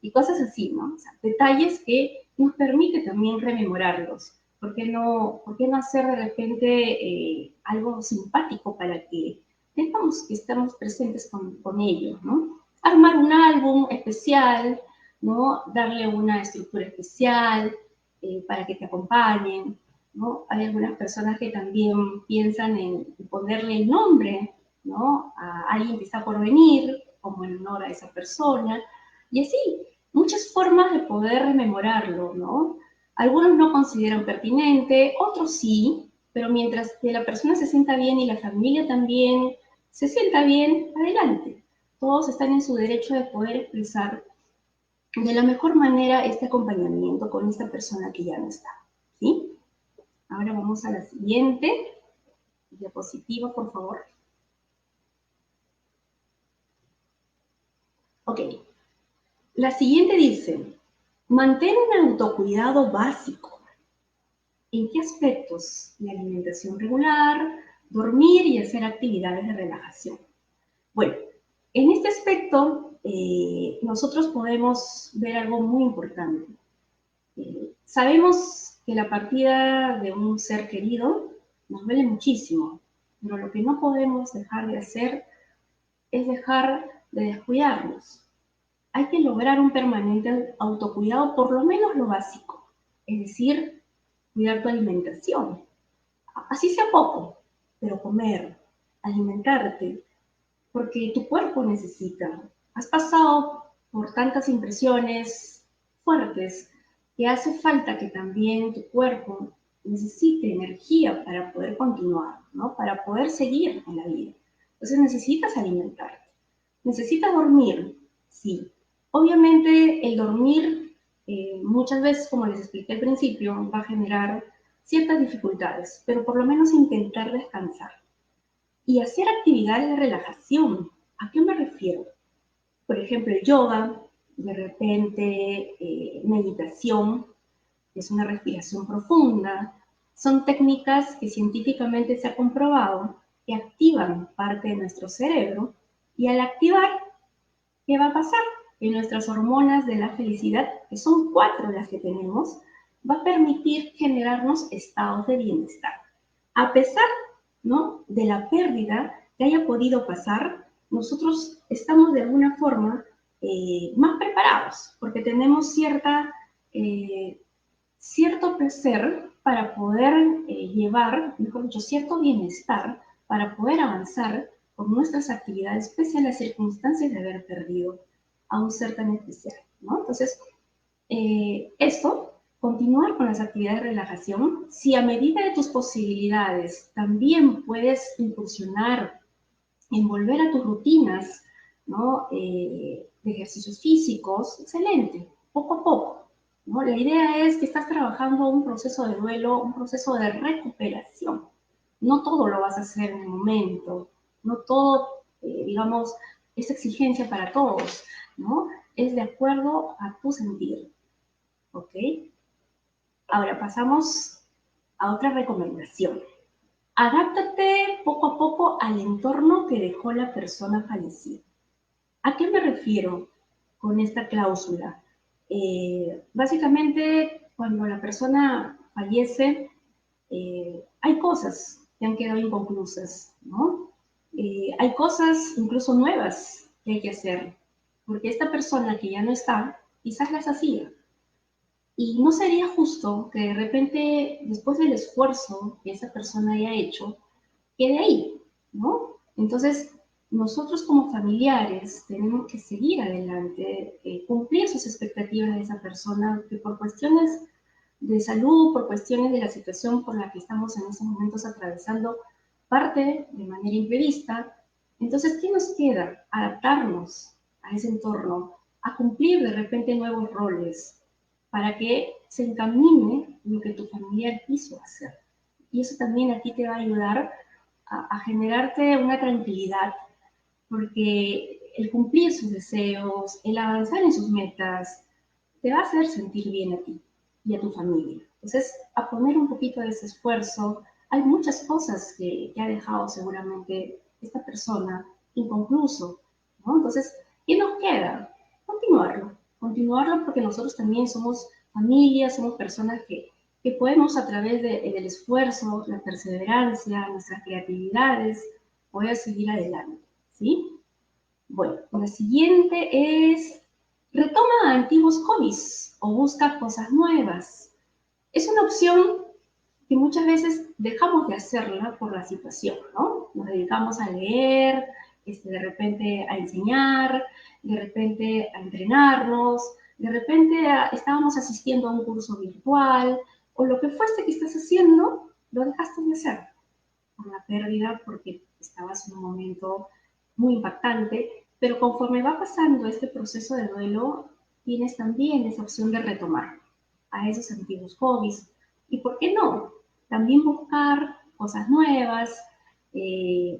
y cosas así, ¿no? O sea, detalles que nos permite también rememorarlos. Por qué no hacer de repente algo simpático para que tengamos que estamos presentes con ellos, ¿no? Armar un álbum especial, ¿no? Darle una estructura especial para que te acompañen, ¿no? Hay algunas personas que también piensan en ponerle el nombre, ¿no? A alguien que está por venir, como en honor a esa persona, y así, muchas formas de poder rememorarlo, ¿no? Algunos no consideran pertinente, otros sí, pero mientras que la persona se sienta bien y la familia también se sienta bien, adelante. Todos están en su derecho de poder expresar de la mejor manera este acompañamiento con esta persona que ya no está, ¿sí? Ahora vamos a la siguiente diapositiva, por favor. Ok. La siguiente dice, mantén un autocuidado básico. ¿En qué aspectos? La alimentación regular, dormir y hacer actividades de relajación. Bueno, en este aspecto nosotros podemos ver algo muy importante. Sabemos que la partida de un ser querido nos duele muchísimo, pero lo que no podemos dejar de hacer es dejar de descuidarnos. Hay que lograr un permanente autocuidado, por lo menos lo básico, es decir, cuidar tu alimentación. Así sea poco, pero comer, alimentarte, porque tu cuerpo necesita. Has pasado por tantas impresiones fuertes que hace falta que también tu cuerpo necesite energía para poder continuar, ¿no? Para poder seguir en la vida. Entonces necesitas alimentarte. ¿Necesitas dormir? Sí. Obviamente el dormir muchas veces, como les expliqué al principio, va a generar ciertas dificultades, pero por lo menos intentar descansar y hacer actividades de relajación. ¿A qué me refiero? Por ejemplo, el yoga, de repente meditación, que es una respiración profunda. Son técnicas que científicamente se ha comprobado que activan parte de nuestro cerebro y al activar, ¿qué va a pasar? Que nuestras hormonas de la felicidad, que son 4 las que tenemos, va a permitir generarnos estados de bienestar. A pesar, ¿no?, de la pérdida que haya podido pasar, nosotros estamos de alguna forma más preparados, porque tenemos cierto placer para poder llevar, mejor dicho, cierto bienestar para poder avanzar con nuestras actividades, pese a las circunstancias de haber perdido a un ser tan especial, ¿no? Entonces, esto, continuar con las actividades de relajación, si a medida de tus posibilidades también puedes incursionar en volver a tus rutinas, ¿no?, de ejercicios físicos, excelente, poco a poco, ¿no? La idea es que estás trabajando un proceso de duelo, un proceso de recuperación. No todo lo vas a hacer en el momento, no todo, digamos, es exigencia para todos, ¿no? Es de acuerdo a tu sentir, ¿ok? Ahora pasamos a otra recomendación. Adáptate poco a poco al entorno que dejó la persona fallecida. ¿A qué me refiero con esta cláusula? Básicamente, cuando la persona fallece, hay cosas que han quedado inconclusas, ¿no? Hay cosas incluso nuevas que hay que hacer, porque esta persona que ya no está, quizás las hacía. Y no sería justo que de repente, después del esfuerzo que esa persona haya hecho, quede ahí, ¿no? Entonces, nosotros como familiares tenemos que seguir adelante, cumplir sus expectativas de esa persona, que por cuestiones de salud, por cuestiones de la situación por la que estamos en estos momentos atravesando, parte de manera imprevista. Entonces, ¿qué nos queda? Adaptarnos a ese entorno, a cumplir de repente nuevos roles, para que se encamine lo que tu familiar quiso hacer. Y eso también a ti te va a ayudar a generarte una tranquilidad, porque el cumplir sus deseos, el avanzar en sus metas, te va a hacer sentir bien a ti y a tu familia. Entonces, a poner un poquito de ese esfuerzo, hay muchas cosas que ha dejado seguramente esta persona inconcluso, ¿no? Entonces, ¿qué nos queda? Continuarlo porque nosotros también somos familia, somos personas que podemos a través del esfuerzo, la perseverancia, nuestras creatividades, poder seguir adelante, ¿sí? Bueno, la siguiente es, retoma antiguos hobbies o busca cosas nuevas. Es una opción que muchas veces dejamos de hacerla por la situación, ¿no? Nos dedicamos a leer, de repente a enseñar, de repente a entrenarnos, de repente estábamos asistiendo a un curso virtual, o lo que fuese que estás haciendo, lo dejaste de hacer por la pérdida, porque estabas en un momento muy impactante, pero conforme va pasando este proceso de duelo, tienes también esa opción de retomar a esos antiguos hobbies. ¿Y por qué no? También buscar cosas nuevas,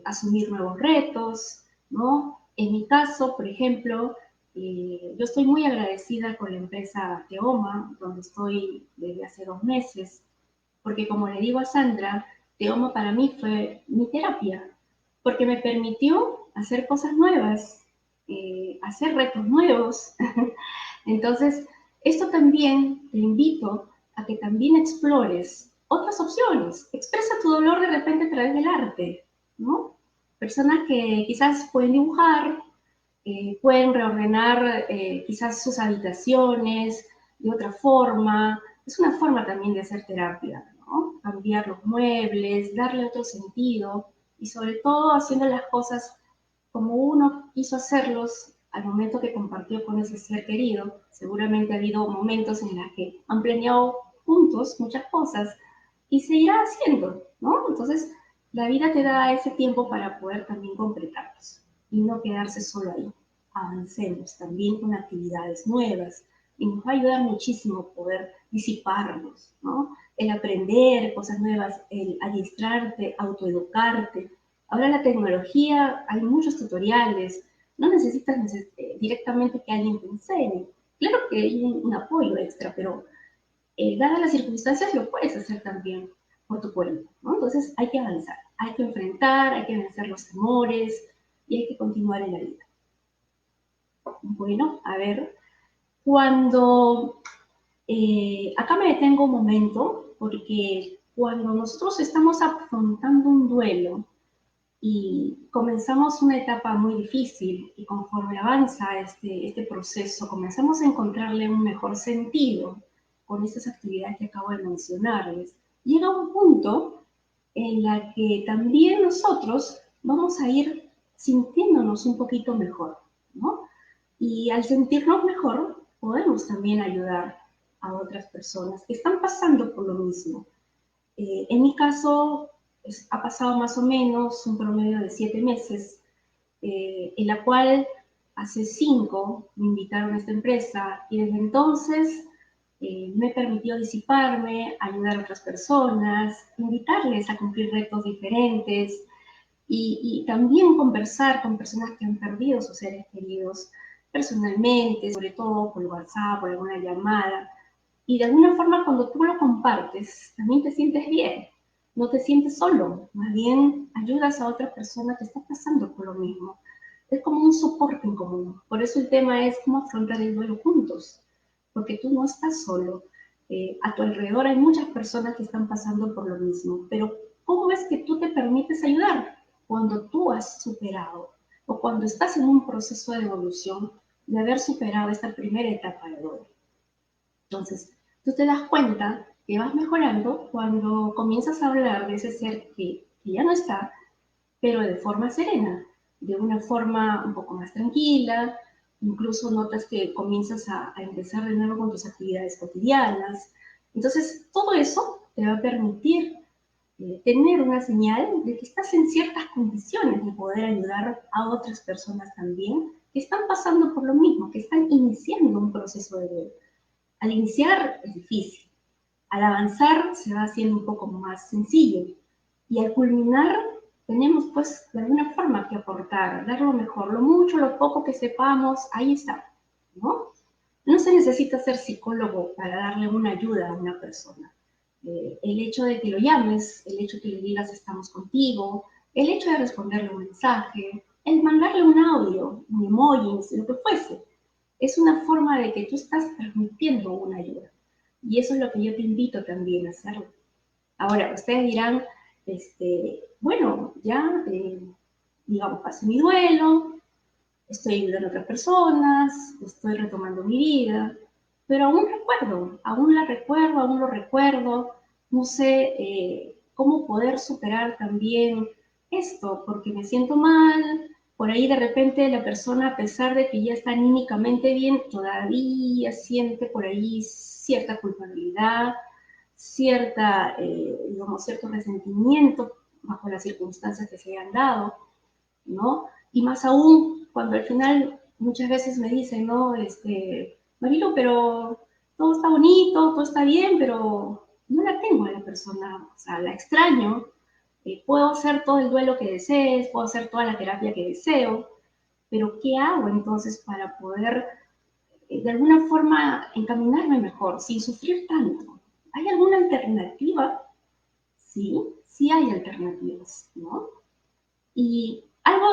asumir nuevos retos, ¿no? En mi caso, por ejemplo, Yo estoy muy agradecida con la empresa Teoma, donde estoy desde hace 2 meses, porque como le digo a Sandra, Teoma para mí fue mi terapia, porque me permitió hacer cosas nuevas, hacer retos nuevos. Entonces, esto también te invito a que también explores otras opciones. Expresa tu dolor de repente a través del arte, ¿no? Personas que quizás pueden dibujar, pueden reordenar quizás sus habitaciones de otra forma. Es una forma también de hacer terapia, ¿no? Cambiar los muebles, darle otro sentido y sobre todo haciendo las cosas como uno quiso hacerlos al momento que compartió con ese ser querido. Seguramente ha habido momentos en los que han planeado juntos muchas cosas y se irá haciendo, ¿no? Entonces, la vida te da ese tiempo para poder también completarlos y no quedarse solo ahí. Avancemos también con actividades nuevas y nos va a ayudar muchísimo poder disiparnos, ¿no? El aprender cosas nuevas, el adiestrarte, autoeducarte. Ahora la tecnología, hay muchos tutoriales, no necesitas directamente que alguien te enseñe. Claro que hay un apoyo extra, pero dadas las circunstancias lo puedes hacer también por tu cuenta, ¿no? Entonces hay que avanzar, hay que enfrentar, hay que vencer los temores y hay que continuar en la vida. Bueno, a ver, cuando, acá me detengo un momento, porque cuando nosotros estamos afrontando un duelo y comenzamos una etapa muy difícil y conforme avanza este proceso, comenzamos a encontrarle un mejor sentido con estas actividades que acabo de mencionarles, llega un punto en la que también nosotros vamos a ir sintiéndonos un poquito mejor, ¿no? Y al sentirnos mejor, podemos también ayudar a otras personas que están pasando por lo mismo. En mi caso, ha pasado más o menos un promedio de 7 meses, en la cual hace 5 me invitaron a esta empresa y desde entonces me permitió disiparme, ayudar a otras personas, invitarles a cumplir retos diferentes y también conversar con personas que han perdido sus seres queridos personalmente, sobre todo por WhatsApp, por alguna llamada. Y de alguna forma cuando tú lo compartes, también te sientes bien, no te sientes solo, más bien ayudas a otra persona que está pasando por lo mismo. Es como un soporte en común. Por eso el tema es cómo afrontar el duelo juntos, porque tú no estás solo. A tu alrededor hay muchas personas que están pasando por lo mismo, pero ¿cómo es que tú te permites ayudar? Cuando tú has superado o cuando estás en un proceso de evolución de haber superado esta primera etapa de duelo. Entonces, tú te das cuenta que vas mejorando cuando comienzas a hablar de ese ser que ya no está, pero de forma serena, de una forma un poco más tranquila, incluso notas que comienzas a empezar de nuevo con tus actividades cotidianas. Entonces, todo eso te va a permitir tener una señal de que estás en ciertas condiciones de poder ayudar a otras personas también que están pasando por lo mismo, que están iniciando un proceso de duelo. Al iniciar es difícil, al avanzar se va haciendo un poco más sencillo y al culminar tenemos pues de alguna forma que aportar, dar lo mejor, lo mucho, lo poco que sepamos, ahí está, ¿no? No se necesita ser psicólogo para darle una ayuda a una persona. El hecho de que lo llames, el hecho de que le digas estamos contigo, el hecho de responderle un mensaje, el mandarle un audio, un emoji, lo que fuese, es una forma de que tú estás transmitiendo una ayuda. Y eso es lo que yo te invito también a hacerlo. Ahora, ustedes dirán, bueno, ya, digamos, pasé mi duelo, estoy ayudando a otras personas, estoy retomando mi vida, pero aún la recuerdo, aún lo recuerdo, no sé cómo poder superar también esto, porque me siento mal, por ahí de repente la persona, a pesar de que ya está anímicamente bien, todavía siente por ahí cierta culpabilidad, digamos, cierto resentimiento bajo las circunstancias que se hayan dado, ¿no? Y más aún cuando al final muchas veces me dicen, ¿no? Marilu, pero todo está bonito, todo está bien, pero no la tengo a la persona, o sea, la extraño, puedo hacer todo el duelo que desees, puedo hacer toda la terapia que deseo, Pero ¿qué hago entonces para poder de alguna forma encaminarme mejor, sin sufrir tanto? ¿Hay alguna alternativa? Sí, sí hay alternativas, ¿no? Y algo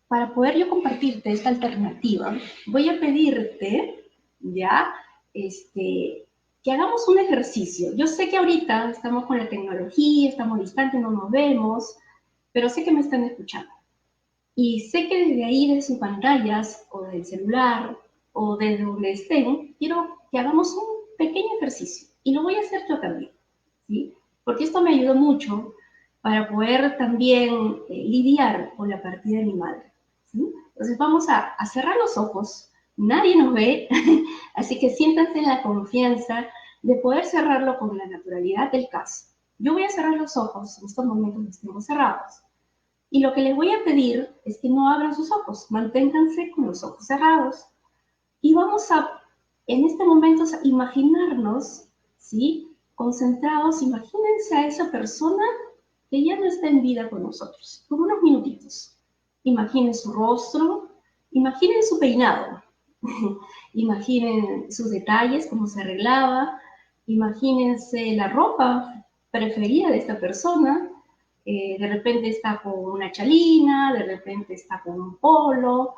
para poder yo compartirte esta alternativa, voy a pedirte, ya, que hagamos un ejercicio. Yo sé que ahorita estamos con la tecnología, estamos distantes, no nos vemos, pero sé que me están escuchando. Y sé que desde ahí, de sus pantallas, o del celular, o desde donde estén, quiero que hagamos un pequeño ejercicio. Y lo voy a hacer yo también, ¿sí? Porque esto me ayudó mucho para poder también lidiar con la partida de mi madre, ¿sí? Entonces vamos a cerrar los ojos, nadie nos ve, así que siéntanse en la confianza de poder cerrarlo con la naturalidad del caso. Yo voy a cerrar los ojos en estos momentos que estemos cerrados. Y lo que les voy a pedir es que no abran sus ojos, manténganse con los ojos cerrados. Y vamos a, en este momento, a imaginarnos, ¿sí? Concentrados, imagínense a esa persona que ya no está en vida con nosotros, por unos minutitos. Imaginen su rostro, imaginen su peinado, imaginen sus detalles, cómo se arreglaba, imagínense la ropa preferida de esta persona. De repente está con una chalina, de repente está con un polo,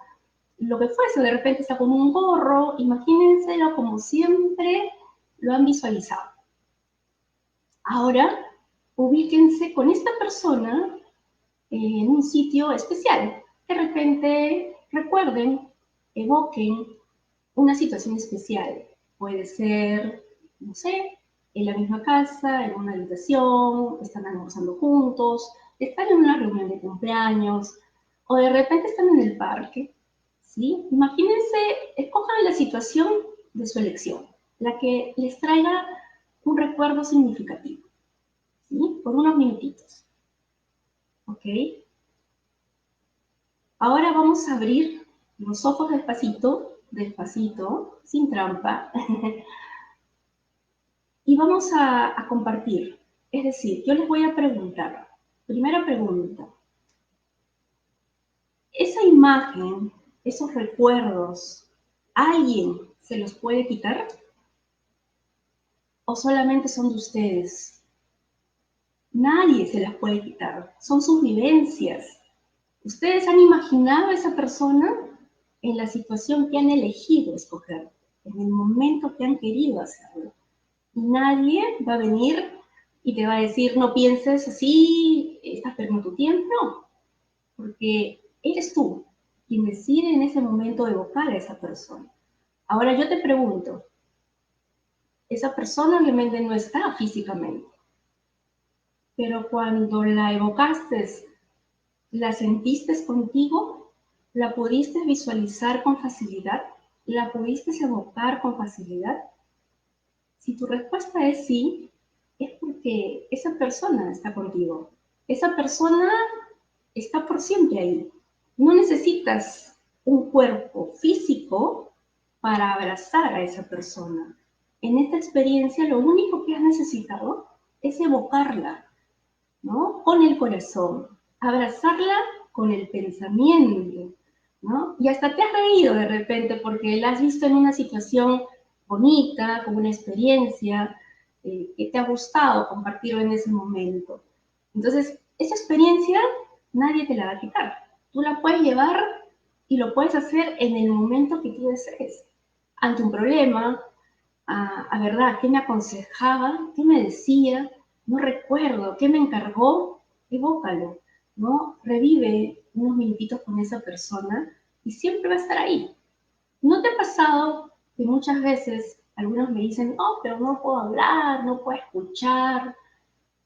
lo que fuese, de repente está con un gorro. Imagínenselo como siempre lo han visualizado. Ahora, ubíquense con esta persona en un sitio especial. De repente, recuerden, evoquen una situación especial. Puede ser, no sé, en la misma casa, en una habitación, están almorzando juntos, están en una reunión de cumpleaños, o de repente están en el parque, ¿sí? Imagínense, escojan la situación de su elección, la que les traiga un recuerdo significativo, ¿sí? Por unos minutitos, ¿ok? Ahora vamos a abrir los ojos despacito, despacito, sin trampa, y vamos a compartir. Es decir, yo les voy a preguntar, primera pregunta, ¿esa imagen, esos recuerdos, alguien se los puede quitar? ¿O solamente son de ustedes? Nadie se las puede quitar, son sus vivencias. ¿Ustedes han imaginado a esa persona en la situación que han elegido escoger, en el momento que han querido hacerlo? Y nadie va a venir y te va a decir, no pienses así, estás perdiendo tu tiempo. No, porque eres tú quien decide en ese momento evocar a esa persona. Ahora yo te pregunto, esa persona obviamente no está físicamente, pero cuando la evocaste, la sentiste contigo, la pudiste visualizar con facilidad, la pudiste evocar con facilidad. Si tu respuesta es sí, es porque esa persona está contigo. Esa persona está por siempre ahí. No necesitas un cuerpo físico para abrazar a esa persona. En esta experiencia lo único que has necesitado es evocarla, ¿no? Con el corazón, abrazarla con el pensamiento, ¿no? Y hasta te has reído de repente porque la has visto en una situación bonita, con una experiencia que te ha gustado compartirlo en ese momento. Entonces, esa experiencia nadie te la va a quitar. Tú la puedes llevar y lo puedes hacer en el momento que tú desees. Ante un problema, a verdad, ¿qué me aconsejaba? ¿Qué me decía? No recuerdo, ¿qué me encargó? Evócalo, ¿no? Revive unos minutitos con esa persona y siempre va a estar ahí. ¿No te ha pasado que muchas veces algunos me dicen, oh, pero no puedo hablar, no puedo escuchar?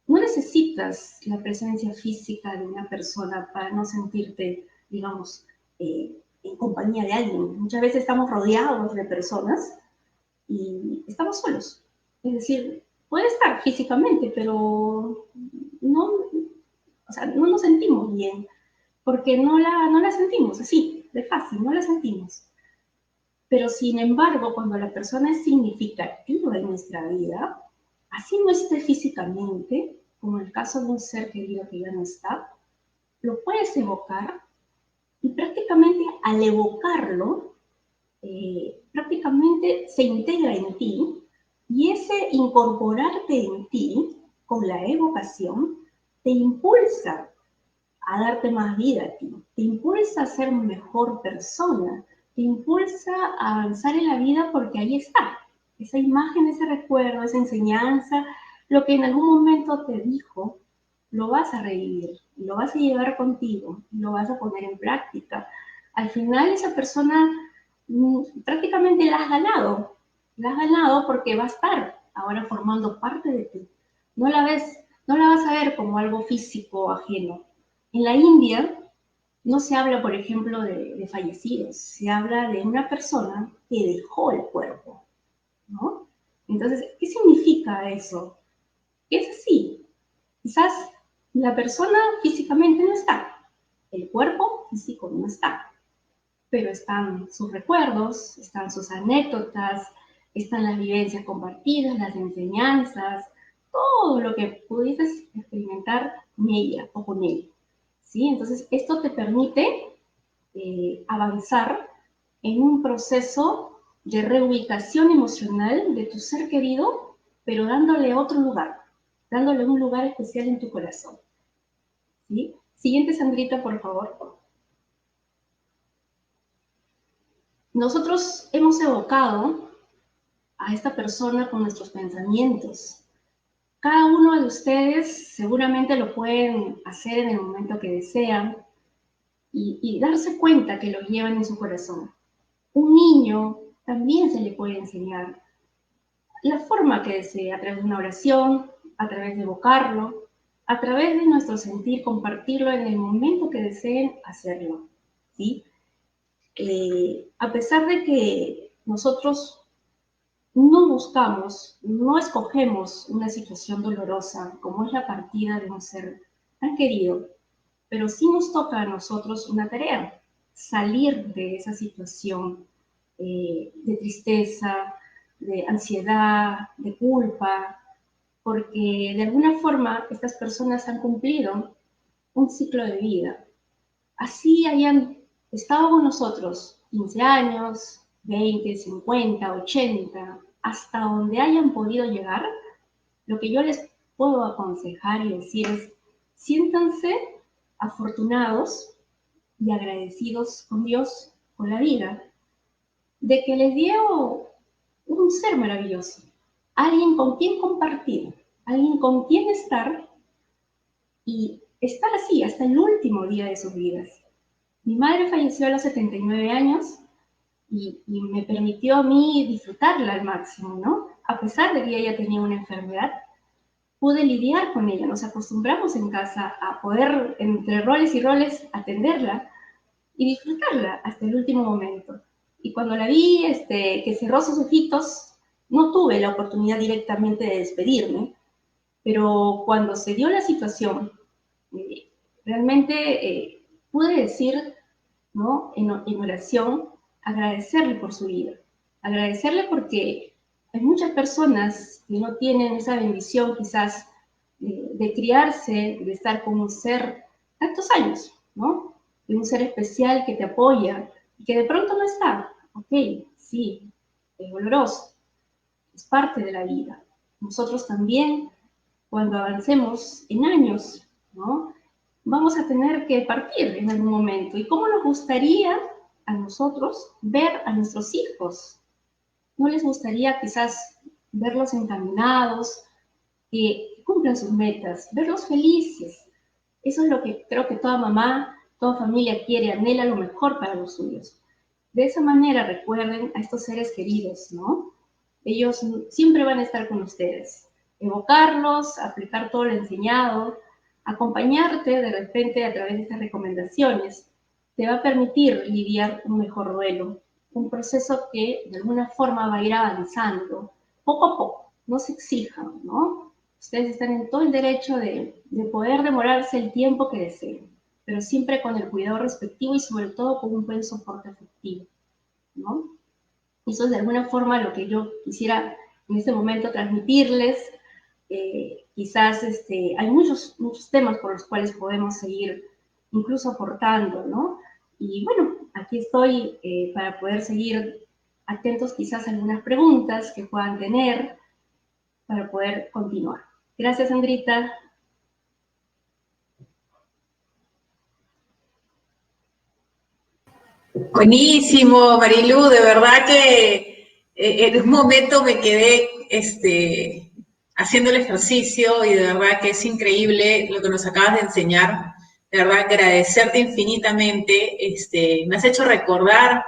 No necesitas la presencia física de una persona para no sentirte, digamos, en compañía de alguien. Muchas veces estamos rodeados de personas y estamos solos. Es decir, puede estar físicamente, pero no, o sea, no nos sentimos bien, porque no la sentimos así, de fácil, no la sentimos. Pero sin embargo, cuando la persona es significativa en nuestra vida, así no esté físicamente, como el caso de un ser querido que ya no está, lo puedes evocar y prácticamente prácticamente al evocarlo, prácticamente se integra en ti, y ese incorporarte en ti con la evocación te impulsa a darte más vida a ti, te impulsa a ser mejor persona, te impulsa a avanzar en la vida porque ahí está, esa imagen, ese recuerdo, esa enseñanza, lo que en algún momento te dijo, lo vas a revivir, lo vas a llevar contigo, lo vas a poner en práctica. Al final esa persona prácticamente la has ganado porque va a estar ahora formando parte de ti. No la ves, no la vas a ver como algo físico ajeno. En la India no se habla, por ejemplo, de fallecidos, se habla de una persona que dejó el cuerpo, ¿no? Entonces, ¿qué significa eso? Es así. Quizás la persona físicamente no está, el cuerpo físico no está, pero están sus recuerdos, están sus anécdotas, están las vivencias compartidas, las enseñanzas, todo lo que pudieses experimentar con ella o con él. ¿Sí? Entonces, esto te permite avanzar en un proceso de reubicación emocional de tu ser querido, pero dándole otro lugar, dándole un lugar especial en tu corazón. ¿Sí? Siguiente, Sandrita, por favor. Nosotros hemos evocado a esta persona con nuestros pensamientos. Cada uno de ustedes seguramente lo pueden hacer en el momento que desean y darse cuenta que lo llevan en su corazón. Un niño también se le puede enseñar la forma que desee, a través de una oración, a través de evocarlo, a través de nuestro sentir, compartirlo en el momento que deseen hacerlo, ¿sí? A pesar de que nosotros no buscamos, no escogemos una situación dolorosa como es la partida de un ser tan querido, pero sí nos toca a nosotros una tarea, salir de esa situación de tristeza, de ansiedad, de culpa, porque de alguna forma estas personas han cumplido un ciclo de vida. Así hayan estado con nosotros 15 años, 20, 50, 80, hasta donde hayan podido llegar, lo que yo les puedo aconsejar y decir es, siéntanse afortunados y agradecidos con Dios, con la vida, de que les dio un ser maravilloso, alguien con quien compartir, alguien con quien estar y estar así hasta el último día de sus vidas. Mi madre falleció a los 79 años y me permitió a mí disfrutarla al máximo, ¿no? A pesar de que ella tenía una enfermedad, pude lidiar con ella. Nos acostumbramos en casa a poder, entre roles y roles, atenderla y disfrutarla hasta el último momento. Y cuando la vi, que cerró sus ojitos, no tuve la oportunidad directamente de despedirme, pero cuando se dio la situación, realmente pude decir, ¿no? En oración, agradecerle por su vida, agradecerle porque hay muchas personas que no tienen esa bendición quizás de criarse, de estar con un ser tantos años, ¿no? De un ser especial que te apoya y que de pronto no está. Ok, sí, es doloroso, es parte de la vida. Nosotros también, cuando avancemos en años, ¿no? Vamos a tener que partir en algún momento. ¿Y cómo nos gustaría a nosotros ver a nuestros hijos? ¿No les gustaría quizás verlos encaminados, que cumplan sus metas, verlos felices? Eso es lo que creo que toda mamá, toda familia quiere, anhela lo mejor para los suyos. De esa manera recuerden a estos seres queridos, ¿no? Ellos siempre van a estar con ustedes. Evocarlos, aplicar todo lo enseñado, acompañarte de repente a través de estas recomendaciones, te va a permitir lidiar un mejor duelo, un proceso que de alguna forma va a ir avanzando, poco a poco, no se exijan, ¿no? Ustedes están en todo el derecho de poder demorarse el tiempo que deseen, pero siempre con el cuidado respectivo y sobre todo con un buen soporte afectivo, ¿no? Eso es de alguna forma lo que yo quisiera en este momento transmitirles. Quizás hay muchos temas por los cuales podemos seguir incluso aportando, ¿no? Y bueno, aquí estoy para poder seguir atentos quizás a algunas preguntas que puedan tener para poder continuar. Gracias, Andrita. Buenísimo, Marilu, de verdad que en un momento me quedé haciendo el ejercicio y de verdad que es increíble lo que nos acabas de enseñar. De verdad, agradecerte infinitamente. Me has hecho recordar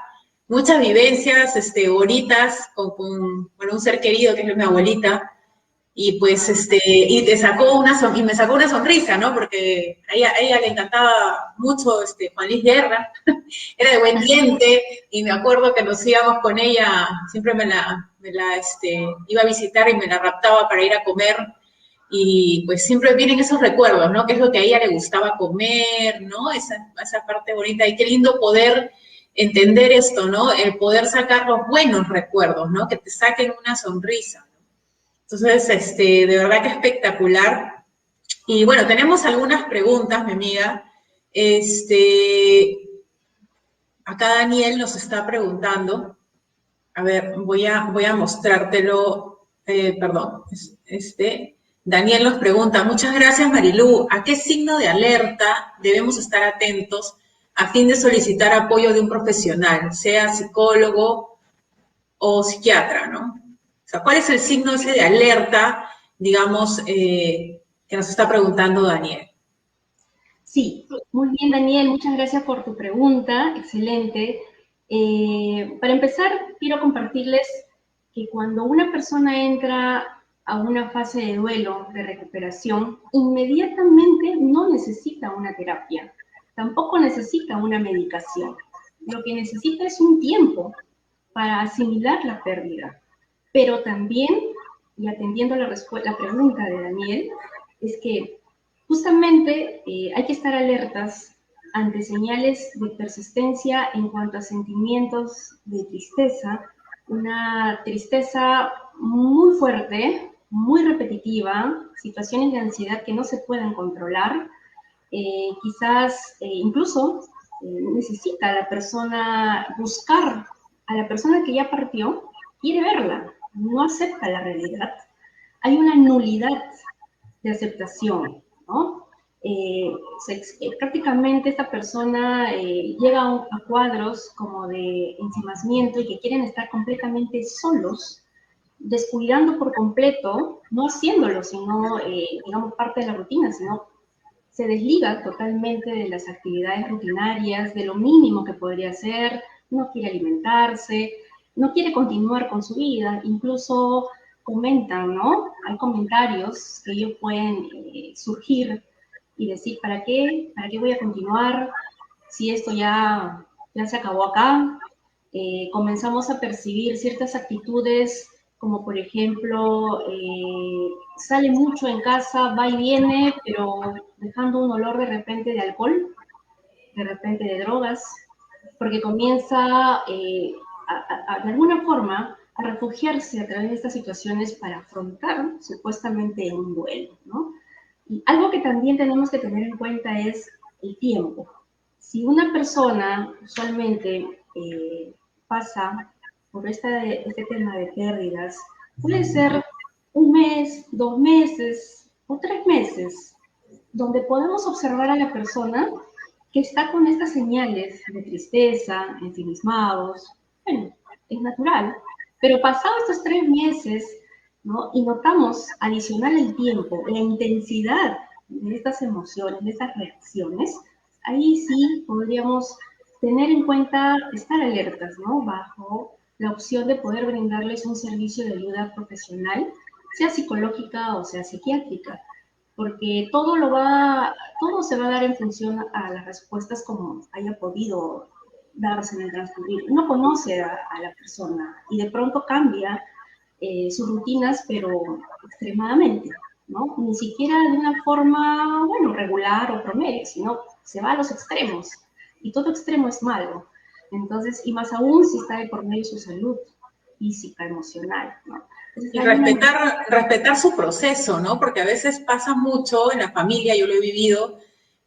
muchas vivencias bonitas con un ser querido que es mi abuelita. Y pues, y y me sacó una sonrisa, ¿no? Porque a ella le encantaba mucho Juan Luis Guerra, era de buen diente, y me acuerdo que nos íbamos con ella, siempre iba a visitar y me la raptaba para ir a comer, y pues siempre vienen esos recuerdos, ¿no? Que es lo que a ella le gustaba comer, ¿no? Esa parte bonita, y qué lindo poder entender esto, ¿no? El poder sacar los buenos recuerdos, ¿no? Que te saquen una sonrisa. Entonces, de verdad que espectacular. Y bueno, tenemos algunas preguntas, mi amiga. Acá Daniel nos está preguntando. A ver, voy a mostrártelo. Perdón. Daniel nos pregunta, muchas gracias Marilú, ¿a qué signo de alerta debemos estar atentos a fin de solicitar apoyo de un profesional, sea psicólogo o psiquiatra, ¿no? O sea, ¿cuál es el signo ese de alerta, digamos, que nos está preguntando Daniel? Sí, muy bien, Daniel, muchas gracias por tu pregunta, excelente. Para empezar, quiero compartirles que cuando una persona entra a una fase de duelo, de recuperación, inmediatamente no necesita una terapia, tampoco necesita una medicación. Lo que necesita es un tiempo para asimilar la pérdida, pero también, y atendiendo la pregunta de Daniel, es que justamente hay que estar alertas ante señales de persistencia en cuanto a sentimientos de tristeza, una tristeza muy fuerte, muy repetitiva, situaciones de ansiedad que no se pueden controlar, quizás incluso necesita a la persona buscar a la persona que ya partió, quiere verla, no acepta la realidad. Hay una nulidad de aceptación, ¿no? Prácticamente esta persona llega a cuadros como de ensimismamiento y que quieren estar completamente solos, descuidando por completo, no haciéndolo, sino, digamos, parte de la rutina, sino se desliga totalmente de las actividades rutinarias, de lo mínimo que podría hacer, no quiere alimentarse, no quiere continuar con su vida, incluso comentan, ¿no? Hay comentarios que ellos pueden surgir y decir, ¿para qué? ¿Para qué voy a continuar si esto ya se acabó acá? Comenzamos a percibir ciertas actitudes como por ejemplo, sale mucho en casa, va y viene, pero dejando un olor de repente de alcohol, de repente de drogas, porque comienza de alguna forma a refugiarse a través de estas situaciones para afrontar supuestamente un duelo, ¿no? Y algo que también tenemos que tener en cuenta es el tiempo. Si una persona usualmente pasa por este tema de pérdidas, puede ser un mes, 2 meses o 3 meses, donde podemos observar a la persona que está con estas señales de tristeza, ensimismados, bueno, es natural, pero pasados estos 3 meses, ¿no? Y notamos adicional el tiempo, la intensidad de estas emociones, de estas reacciones, ahí sí podríamos tener en cuenta, estar alertas, ¿no? Bajo la opción de poder brindarles un servicio de ayuda profesional, sea psicológica o sea psiquiátrica, porque todo se va a dar en función a las respuestas como haya podido darse en el transcurrir. Uno conoce a la persona y de pronto cambia sus rutinas, pero extremadamente, ¿no? Ni siquiera de una forma, bueno, regular o promedio, sino se va a los extremos. Y todo extremo es malo. Entonces, y más aún si está de por medio su salud física, emocional, ¿no? Entonces, Y respetar su proceso, ¿no? Porque a veces pasa mucho en la familia, yo lo he vivido,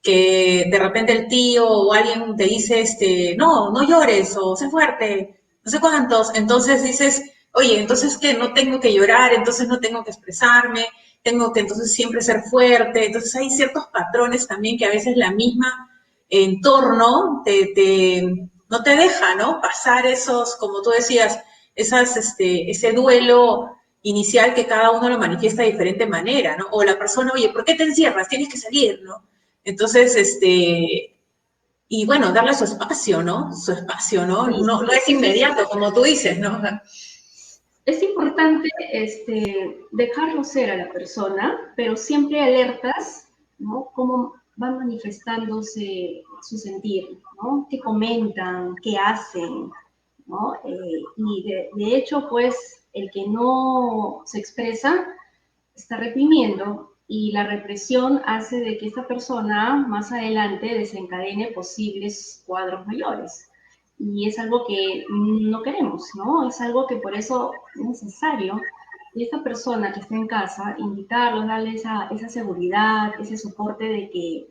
que de repente el tío o alguien te dice, no, no llores, o sé fuerte, no sé cuántos, entonces dices, oye, entonces que no tengo que llorar, entonces no tengo que expresarme, tengo que entonces siempre ser fuerte, entonces hay ciertos patrones también que a veces la misma entorno no te deja, ¿no? Pasar esos, como tú decías, ese duelo inicial que cada uno lo manifiesta de diferente manera, ¿no? O la persona, oye, ¿por qué te encierras? Tienes que salir, ¿no? Entonces, y bueno, darle su espacio, ¿no? Su espacio, ¿no? Sí. No, no es inmediato, como tú dices, ¿no? Es importante dejarlo ser a la persona, pero siempre alertas, ¿no? Cómo van manifestándose su sentir, ¿no? Qué comentan, qué hacen, ¿no? Y de hecho, pues, el que no se expresa está reprimiendo y la represión hace de que esta persona más adelante desencadene posibles cuadros mayores. Y es algo que no queremos, ¿no? Es algo que por eso es necesario que esta persona que está en casa, invitarlos, darle esa seguridad, ese soporte de que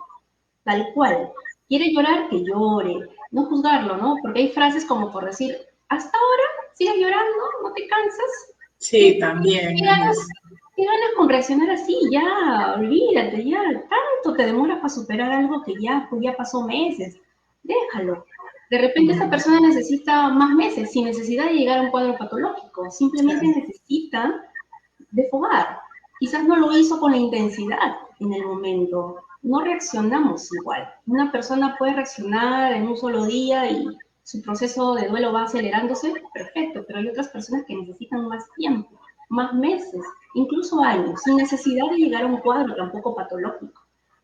tal cual, quiere llorar, que llore, no juzgarlo, ¿no? Porque hay frases como por decir, hasta ahora sigues llorando, no te cansas, Sí, también. ¿qué ganas con reaccionar así? Ya, olvídate, ya, tanto te demoras para superar algo que ya, pues ya pasó meses. Déjalo. De repente esta persona necesita más meses, sin necesidad de llegar a un cuadro patológico. Simplemente necesita desfogar. Quizás no lo hizo con la intensidad en el momento. No reaccionamos igual. Una persona puede reaccionar en un solo día y su proceso de duelo va acelerándose, perfecto, pero hay otras personas que necesitan más tiempo, más meses, incluso años, sin necesidad de llegar a un cuadro tampoco patológico,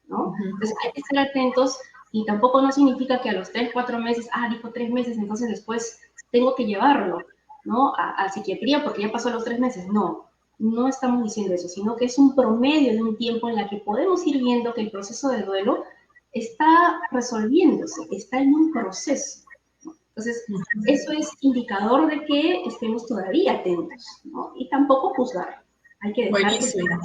¿no? Entonces hay que estar atentos y tampoco no significa que a los 3, 4 meses, dijo 3 meses, entonces después tengo que llevarlo, ¿no? A psiquiatría porque ya pasó los 3 meses. No, no estamos diciendo eso, sino que es un promedio de un tiempo en la que podemos ir viendo que el proceso de duelo está resolviéndose, está en un proceso. Entonces, eso es indicador de que estemos todavía atentos, ¿no? Y tampoco juzgar. Hay que dejar que... Buenísimo.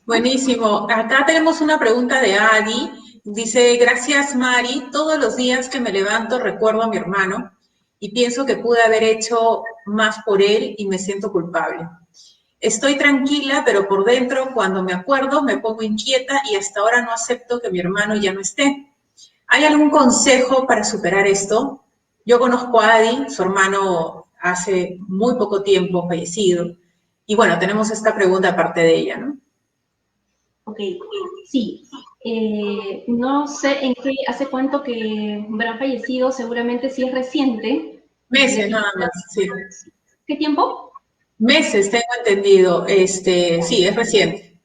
Buenísimo. Acá tenemos una pregunta de Adi. Dice, gracias Mari, todos los días que me levanto recuerdo a mi hermano y pienso que pude haber hecho más por él y me siento culpable. Estoy tranquila, pero por dentro, cuando me acuerdo, me pongo inquieta y hasta ahora no acepto que mi hermano ya no esté. ¿Hay algún consejo para superar esto? Yo conozco a Adi, su hermano hace muy poco tiempo fallecido. Y bueno, tenemos esta pregunta aparte de ella, ¿no? Ok, sí. No sé hace cuánto que habrá fallecido, seguramente sí es reciente. Meses nada más, sí. ¿Qué tiempo? Meses, tengo entendido. Sí, es reciente.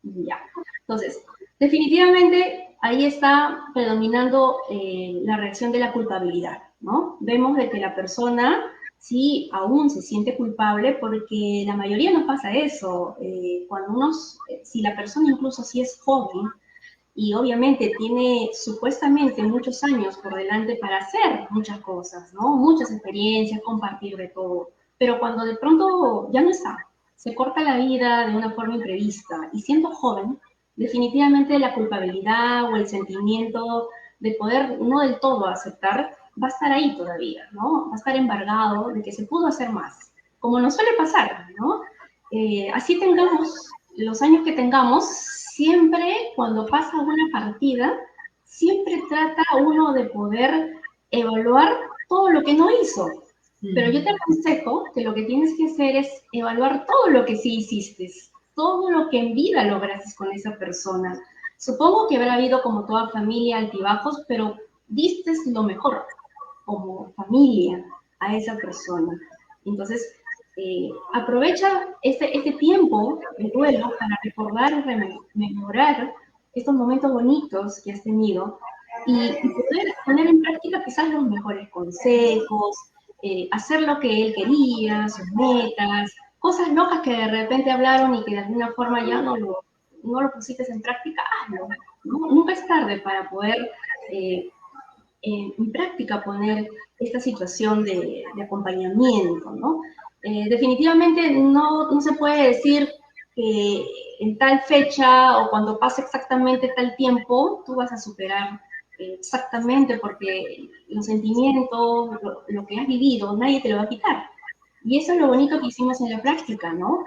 Ya. Entonces, definitivamente ahí está predominando la reacción de la culpabilidad, ¿no? Vemos de que la persona sí aún se siente culpable porque la mayoría nos pasa eso. Si la persona incluso si es joven y obviamente tiene supuestamente muchos años por delante para hacer muchas cosas, ¿no? Muchas experiencias, compartir de todo. Pero cuando de pronto ya no está, se corta la vida de una forma imprevista y siendo joven, definitivamente la culpabilidad o el sentimiento de poder no del todo aceptar va a estar ahí todavía, ¿no? Va a estar embargado de que se pudo hacer más, como nos suele pasar, ¿no? Así tengamos los años que tengamos, siempre cuando pasa una partida, siempre trata uno de poder evaluar todo lo que no hizo. Pero yo te aconsejo que lo que tienes que hacer es evaluar todo lo que sí hiciste, todo lo que en vida lograste con esa persona. Supongo que habrá habido como toda familia altibajos, pero diste lo mejor como familia a esa persona. Entonces, aprovecha este tiempo de duelo para recordar y rememorar estos momentos bonitos que has tenido y poder poner en práctica quizás los mejores consejos, hacer lo que él quería, sus metas, cosas locas que de repente hablaron y que de alguna forma ya no lo pusiste en práctica, hazlo. ¿No? Nunca es tarde para poder en práctica poner esta situación de acompañamiento, ¿no? Definitivamente no se puede decir que en tal fecha o cuando pase exactamente tal tiempo, tú vas a superar exactamente porque los sentimientos, lo que has vivido, nadie te lo va a quitar. Y eso es lo bonito que hicimos en la práctica, ¿no?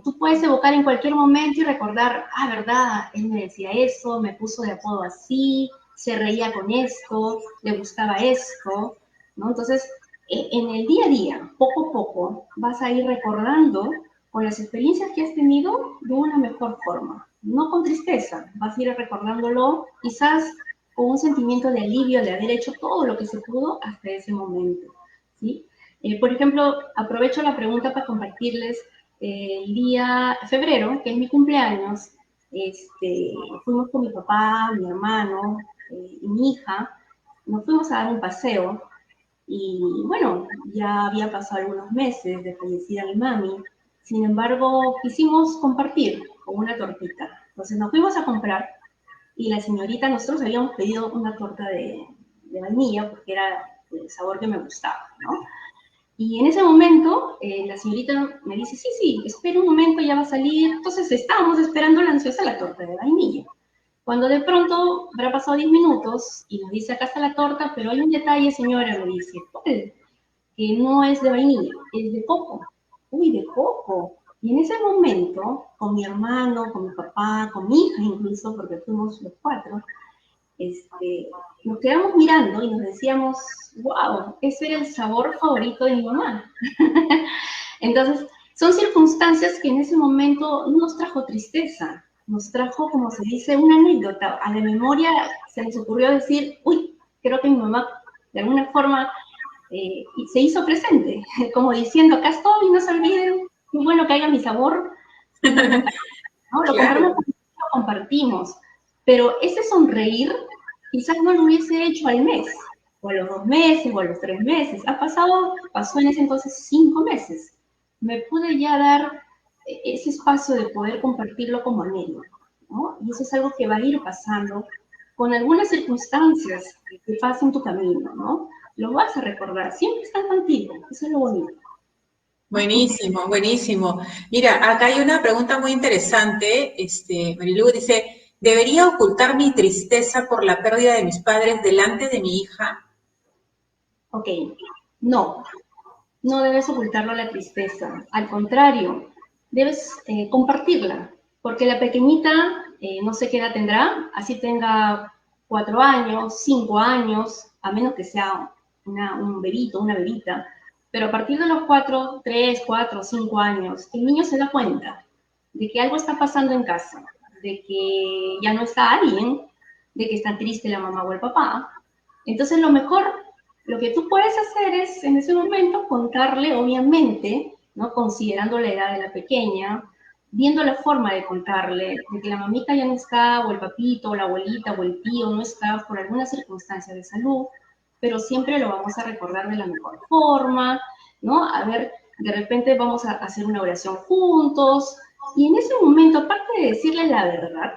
Tú puedes evocar en cualquier momento y recordar, ah, verdad, él me decía eso, me puso de apodo así, se reía con esto, le gustaba esto, ¿no? Entonces, en el día a día, poco a poco, vas a ir recordando con las experiencias que has tenido de una mejor forma. No con tristeza, vas a ir recordándolo quizás con un sentimiento de alivio de haber hecho todo lo que se pudo hasta ese momento, ¿sí? Por ejemplo, aprovecho la pregunta para compartirles el día febrero, que es mi cumpleaños, fuimos con mi papá, mi hermano y mi hija, nos fuimos a dar un paseo y bueno, ya había pasado algunos meses de fallecida mi mami, sin embargo quisimos compartir con una tortita. Entonces nos fuimos a comprar y la señorita, nosotros habíamos pedido una torta de vainilla porque era el sabor que me gustaba, ¿no? Y en ese momento, la señorita me dice, sí, sí, espera un momento, ya va a salir. Entonces estábamos esperando la ansiosa la torta de vainilla. Cuando de pronto habrá pasado 10 minutos y nos dice, acá está la torta, pero hay un detalle, señora, me dice, ¿cuál? Que no es de vainilla, es de coco. Uy, de coco. Y en ese momento, con mi hermano, con mi papá, con mi hija incluso, porque fuimos los cuatro, nos quedamos mirando y nos decíamos, wow, ese era el sabor favorito de mi mamá. Entonces, son circunstancias que en ese momento no nos trajo tristeza, nos trajo, como se dice, una anécdota. A la memoria se nos ocurrió decir, uy, creo que mi mamá de alguna forma se hizo presente, como diciendo, acá estoy, no se olviden, qué bueno que haya mi sabor, ¿no? Lo Claro. compartimos, pero ese sonreír quizás no lo hubiese hecho al mes, o a los 2 meses, o a los 3 meses. Pasó en ese entonces 5 meses. Me pude ya dar ese espacio de poder compartirlo como anécdota, ¿no? Y eso es algo que va a ir pasando con algunas circunstancias que pasen tu camino, ¿no? Lo vas a recordar, siempre están contigo, eso es lo bonito. Buenísimo, buenísimo. Mira, acá hay una pregunta muy interesante. Marilu dice, ¿debería ocultar mi tristeza por la pérdida de mis padres delante de mi hija? Ok, no, no debes ocultarlo la tristeza, al contrario, debes compartirla, porque la pequeñita no sé qué edad tendrá, así tenga 4 años, 5 años, a menos que sea un bebito, una bebita, pero a partir de los 4, 3, 4, 5 años, el niño se da cuenta de que algo está pasando en casa, de que ya no está alguien, de que está triste la mamá o el papá. Entonces lo que tú puedes hacer es en ese momento contarle, obviamente, ¿no? Considerando la edad de la pequeña, viendo la forma de contarle, de que la mamita ya no está, o el papito, o la abuelita, o el tío no está por alguna circunstancia de salud, pero siempre lo vamos a recordar de la mejor forma, ¿no? A ver, de repente vamos a hacer una oración juntos, y en ese momento, aparte de decirle la verdad,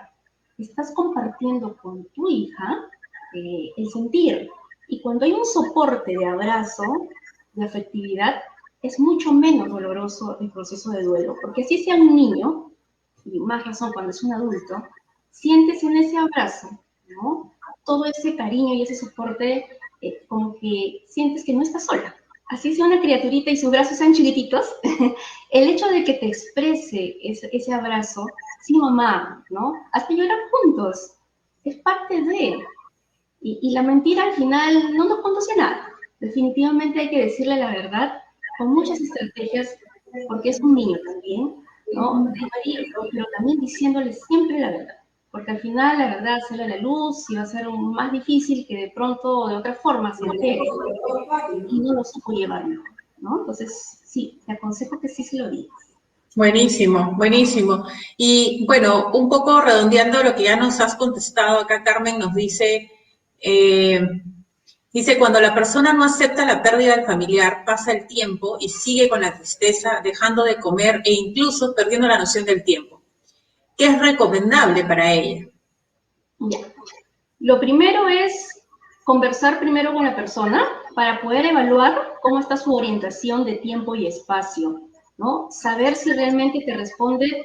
estás compartiendo con tu hija el sentir. Y cuando hay un soporte de abrazo, de afectividad, es mucho menos doloroso el proceso de duelo, porque así sea un niño, y más razón cuando es un adulto, sientes en ese abrazo, ¿no? Todo ese cariño y ese soporte, como que sientes que no estás sola. Así sea una criaturita y sus brazos sean chiquititos, el hecho de que te exprese ese abrazo, sí mamá, ¿no? Hasta llorar juntos, es parte de... Y la mentira al final no nos conduce a nada. Definitivamente hay que decirle la verdad con muchas estrategias, porque es un niño también, ¿no? Pero también diciéndole siempre la verdad. Porque al final la verdad sale a la luz y va a ser más difícil que de pronto o de otra forma se entere y no lo supo llevar mejor, ¿no? Entonces, sí, te aconsejo que sí se lo digas. Buenísimo, buenísimo. Y bueno, un poco redondeando lo que ya nos has contestado acá, Carmen nos dice, eh, dice, cuando la persona no acepta la pérdida del familiar, pasa el tiempo y sigue con la tristeza, dejando de comer e incluso perdiendo la noción del tiempo. ¿Qué es recomendable para ella? Ya. Lo primero es conversar primero con la persona para poder evaluar cómo está su orientación de tiempo y espacio, ¿no? Saber si realmente te responde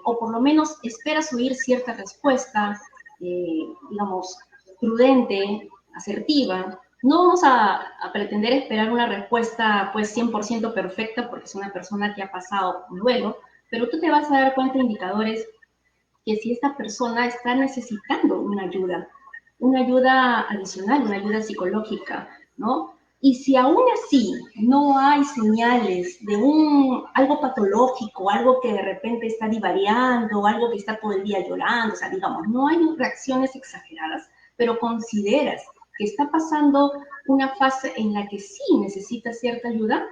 o por lo menos esperas oír cierta respuesta, digamos, prudente, asertiva. No vamos a pretender esperar una respuesta pues 100% perfecta porque es una persona que ha pasado un duelo, pero tú te vas a dar cuenta de indicadores que si esta persona está necesitando una ayuda adicional, una ayuda psicológica, ¿no? Y si aún así no hay señales de algo patológico, algo que de repente está divariando, algo que está todo el día llorando, o sea, digamos, no hay reacciones exageradas, pero consideras que está pasando una fase en la que sí necesita cierta ayuda,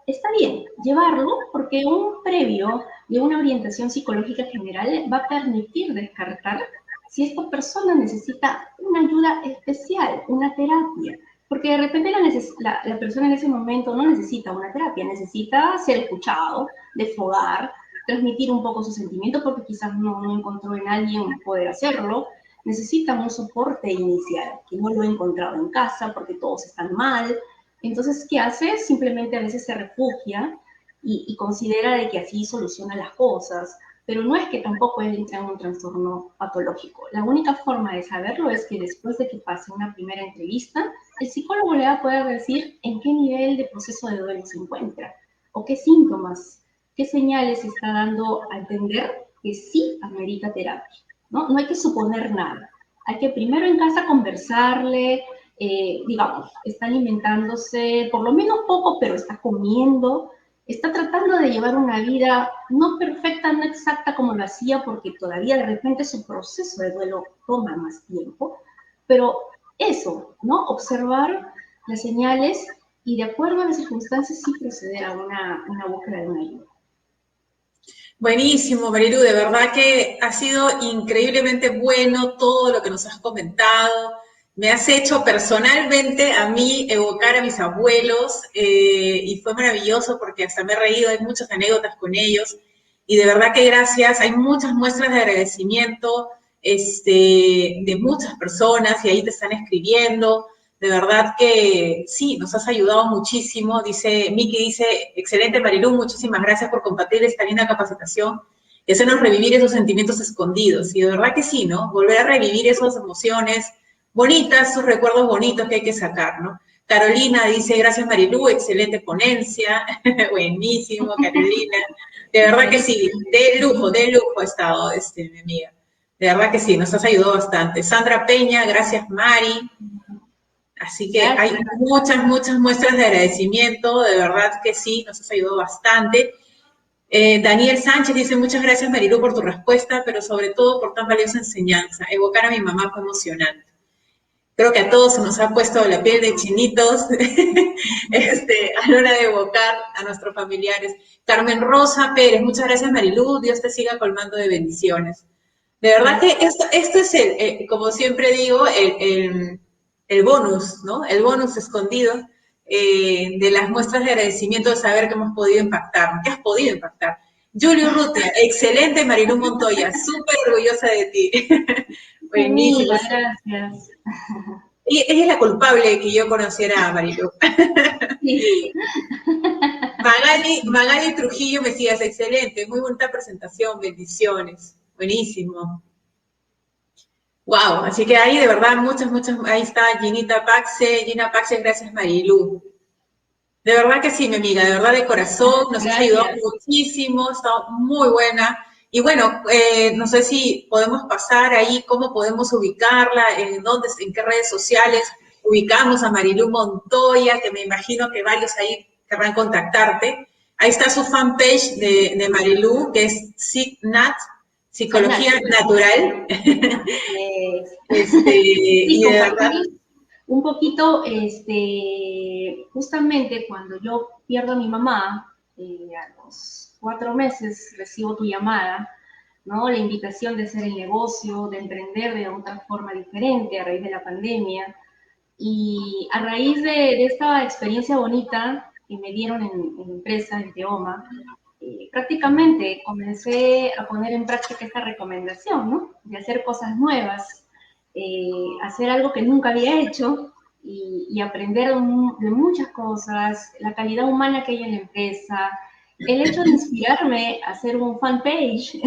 está bien llevarlo porque un previo de una orientación psicológica general va a permitir descartar si esta persona necesita una ayuda especial, una terapia. Porque de repente la persona en ese momento no necesita una terapia, necesita ser escuchado, desfogar, transmitir un poco sus sentimientos porque quizás no encontró en alguien poder hacerlo. Necesita un soporte inicial, que no lo he encontrado en casa porque todos están mal. Entonces, ¿qué hace? Simplemente a veces se refugia y considera de que así soluciona las cosas, pero no es que tampoco él entra en un trastorno patológico. La única forma de saberlo es que después de que pase una primera entrevista, el psicólogo le va a poder decir en qué nivel de proceso de duelo se encuentra, o qué síntomas, qué señales está dando a entender que sí amerita terapia, ¿no? No hay que suponer nada. Hay que primero en casa conversarle, digamos, está alimentándose, por lo menos poco, pero está comiendo, está tratando de llevar una vida no perfecta, no exacta como lo hacía, porque todavía de repente su proceso de duelo toma más tiempo, pero eso, ¿no? Observar las señales y de acuerdo a las circunstancias sí proceder a una búsqueda de una ayuda. Buenísimo, Marilu, de verdad que ha sido increíblemente bueno todo lo que nos has comentado. Me has hecho personalmente a mí evocar a mis abuelos y fue maravilloso porque hasta me he reído, hay muchas anécdotas con ellos y de verdad que gracias, hay muchas muestras de agradecimiento de muchas personas y ahí te están escribiendo. De verdad que sí, nos has ayudado muchísimo. Dice, Miki dice, excelente Marilu, muchísimas gracias por compartir esta linda capacitación y hacernos revivir esos sentimientos escondidos. Y de verdad que sí, ¿no? Volver a revivir esas emociones bonitas, esos recuerdos bonitos que hay que sacar, ¿no? Carolina dice, gracias Marilu, excelente ponencia. Buenísimo, Carolina. De verdad que sí, de lujo ha estado mi amiga. De verdad que sí, nos has ayudado bastante. Sandra Peña, gracias Mari. Así que hay muchas muestras de agradecimiento, de verdad que sí, nos has ayudado bastante. Daniel Sánchez dice, muchas gracias Marilu por tu respuesta, pero sobre todo por tan valiosa enseñanza. Evocar a mi mamá fue emocionante. Creo que a todos se nos ha puesto la piel de chinitos a la hora de evocar a nuestros familiares. Carmen Rosa Pérez, muchas gracias Marilu, Dios te siga colmando de bendiciones. De verdad que esto es, como siempre digo, el bonus, ¿no? El bonus escondido de las muestras de agradecimiento de saber que hemos podido impactar, que has podido impactar. Julio Rutia, excelente Marilu Montoya, súper orgullosa de ti. Buenísimo. Gracias. Ella es la culpable de que yo conociera a Marilu. Sí. Magali Trujillo Mejías, excelente, muy bonita presentación, bendiciones, buenísimo. Wow, así que ahí de verdad muchas, ahí está Gina Paxe, gracias Marilu. De verdad que sí, mi amiga, de verdad de corazón, nos has ayudado muchísimo, ha estado muy buena. Y bueno, no sé si podemos pasar ahí, cómo podemos ubicarla, en qué redes sociales ubicamos a Marilu Montoya, que me imagino que varios ahí querrán contactarte. Ahí está su fanpage de Marilu, que es SIGNAT, Psicología Natural. Y de verdad, un poquito, justamente cuando yo pierdo a mi mamá, a los 4 meses recibo tu llamada, ¿no? La invitación de hacer el negocio, de emprender de otra forma diferente a raíz de la pandemia. Y a raíz de esta experiencia bonita que me dieron en la empresa, en Teoma, prácticamente comencé a poner en práctica esta recomendación, ¿no? De hacer cosas nuevas, hacer algo que nunca había hecho y aprender de muchas cosas, la calidad humana que hay en la empresa, el hecho de inspirarme a hacer un fanpage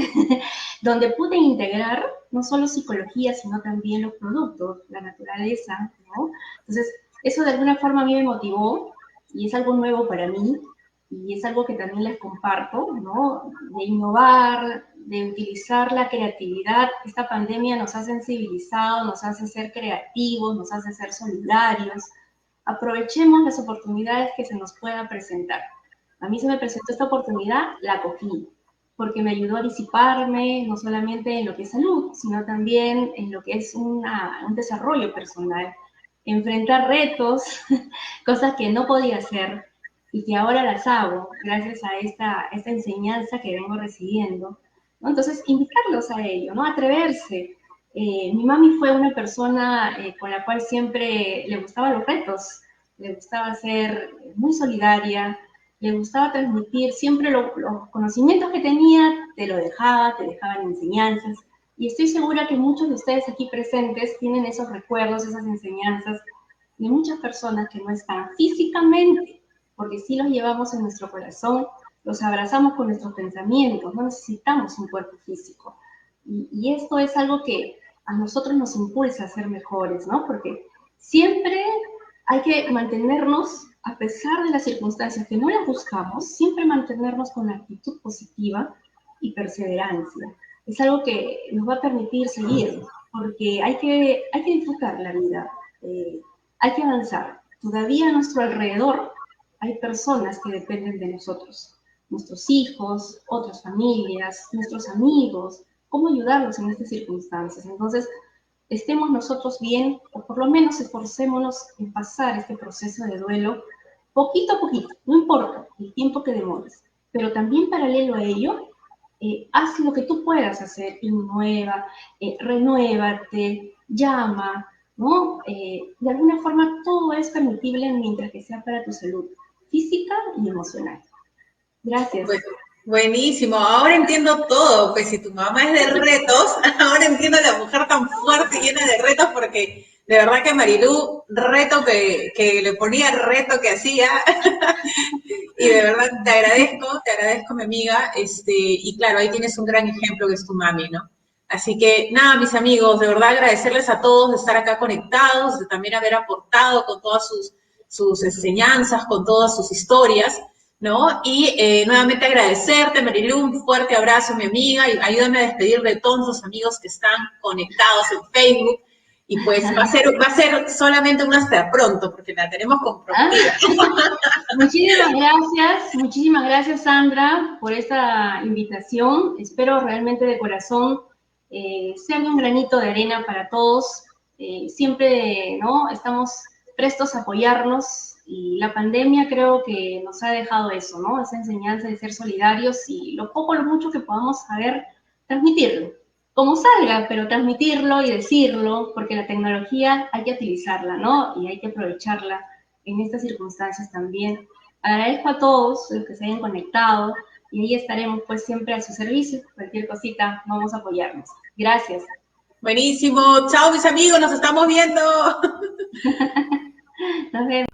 donde pude integrar no solo psicología, sino también los productos, la naturaleza, ¿no? Entonces, eso de alguna forma a mí me motivó y es algo nuevo para mí y es algo que también les comparto, ¿no? De innovar, de utilizar la creatividad. Esta pandemia nos ha sensibilizado, nos hace ser creativos, nos hace ser solidarios. Aprovechemos las oportunidades que se nos puedan presentar. A mí se me presentó esta oportunidad, la cogí, porque me ayudó a disiparme, no solamente en lo que es salud, sino también en lo que es un desarrollo personal. Enfrentar retos, cosas que no podía hacer y que ahora las hago gracias a esta enseñanza que vengo recibiendo, ¿no? Entonces, invitarlos a ello, ¿no? Atreverse. Mi mami fue una persona con la cual siempre le gustaban los retos, le gustaba ser muy solidaria, le gustaba transmitir siempre los conocimientos que tenía, te dejaban enseñanzas. Y estoy segura que muchos de ustedes aquí presentes tienen esos recuerdos, esas enseñanzas de muchas personas que no están físicamente, porque sí los llevamos en nuestro corazón, los abrazamos con nuestros pensamientos, no necesitamos un cuerpo físico. Y esto es algo que a nosotros nos impulsa a ser mejores, ¿no? Porque siempre hay que mantenernos, a pesar de las circunstancias que no las buscamos, siempre mantenernos con la actitud positiva y perseverancia. Es algo que nos va a permitir seguir, porque hay que disfrutar la vida, hay que avanzar. Todavía a nuestro alrededor hay personas que dependen de nosotros, nuestros hijos, otras familias, nuestros amigos, cómo ayudarlos en estas circunstancias. Entonces, estemos nosotros bien, o por lo menos esforcémonos en pasar este proceso de duelo poquito a poquito, no importa el tiempo que demores, pero también paralelo a ello, haz lo que tú puedas hacer, innueva, renuévate, llama, ¿no? De alguna forma todo es permitible mientras que sea para tu salud física y emocional. Gracias. Pues, buenísimo, ahora entiendo todo, pues si tu mamá es de retos, ahora entiendo a la mujer tan fuerte y llena de retos, porque de verdad que Marilú, reto que le ponía, reto que hacía, y de verdad te agradezco mi amiga, y claro, ahí tienes un gran ejemplo que es tu mami, ¿no? Así que nada, mis amigos, de verdad agradecerles a todos de estar acá conectados, de también haber aportado con todas sus enseñanzas, con todas sus historias, ¿no? Y nuevamente agradecerte, Marilu, un fuerte abrazo, mi amiga, y ayúdame a despedir de todos los amigos que están conectados en Facebook. Y pues va a ser solamente un hasta pronto, porque la tenemos comprometida. Muchísimas gracias, Sandra, por esta invitación. Espero realmente de corazón sea un granito de arena para todos. Siempre, ¿no? Estamos prestos a apoyarnos y la pandemia creo que nos ha dejado eso, ¿no? Esa enseñanza de ser solidarios y lo poco o lo mucho que podamos saber transmitirlo. Como salga, pero transmitirlo y decirlo, porque la tecnología hay que utilizarla, ¿no? Y hay que aprovecharla en estas circunstancias también. Agradezco a todos los que se hayan conectado y ahí estaremos pues siempre a su servicio. Cualquier cosita, vamos a apoyarnos. Gracias. Buenísimo. Chao, mis amigos, nos estamos viendo. Nos vemos.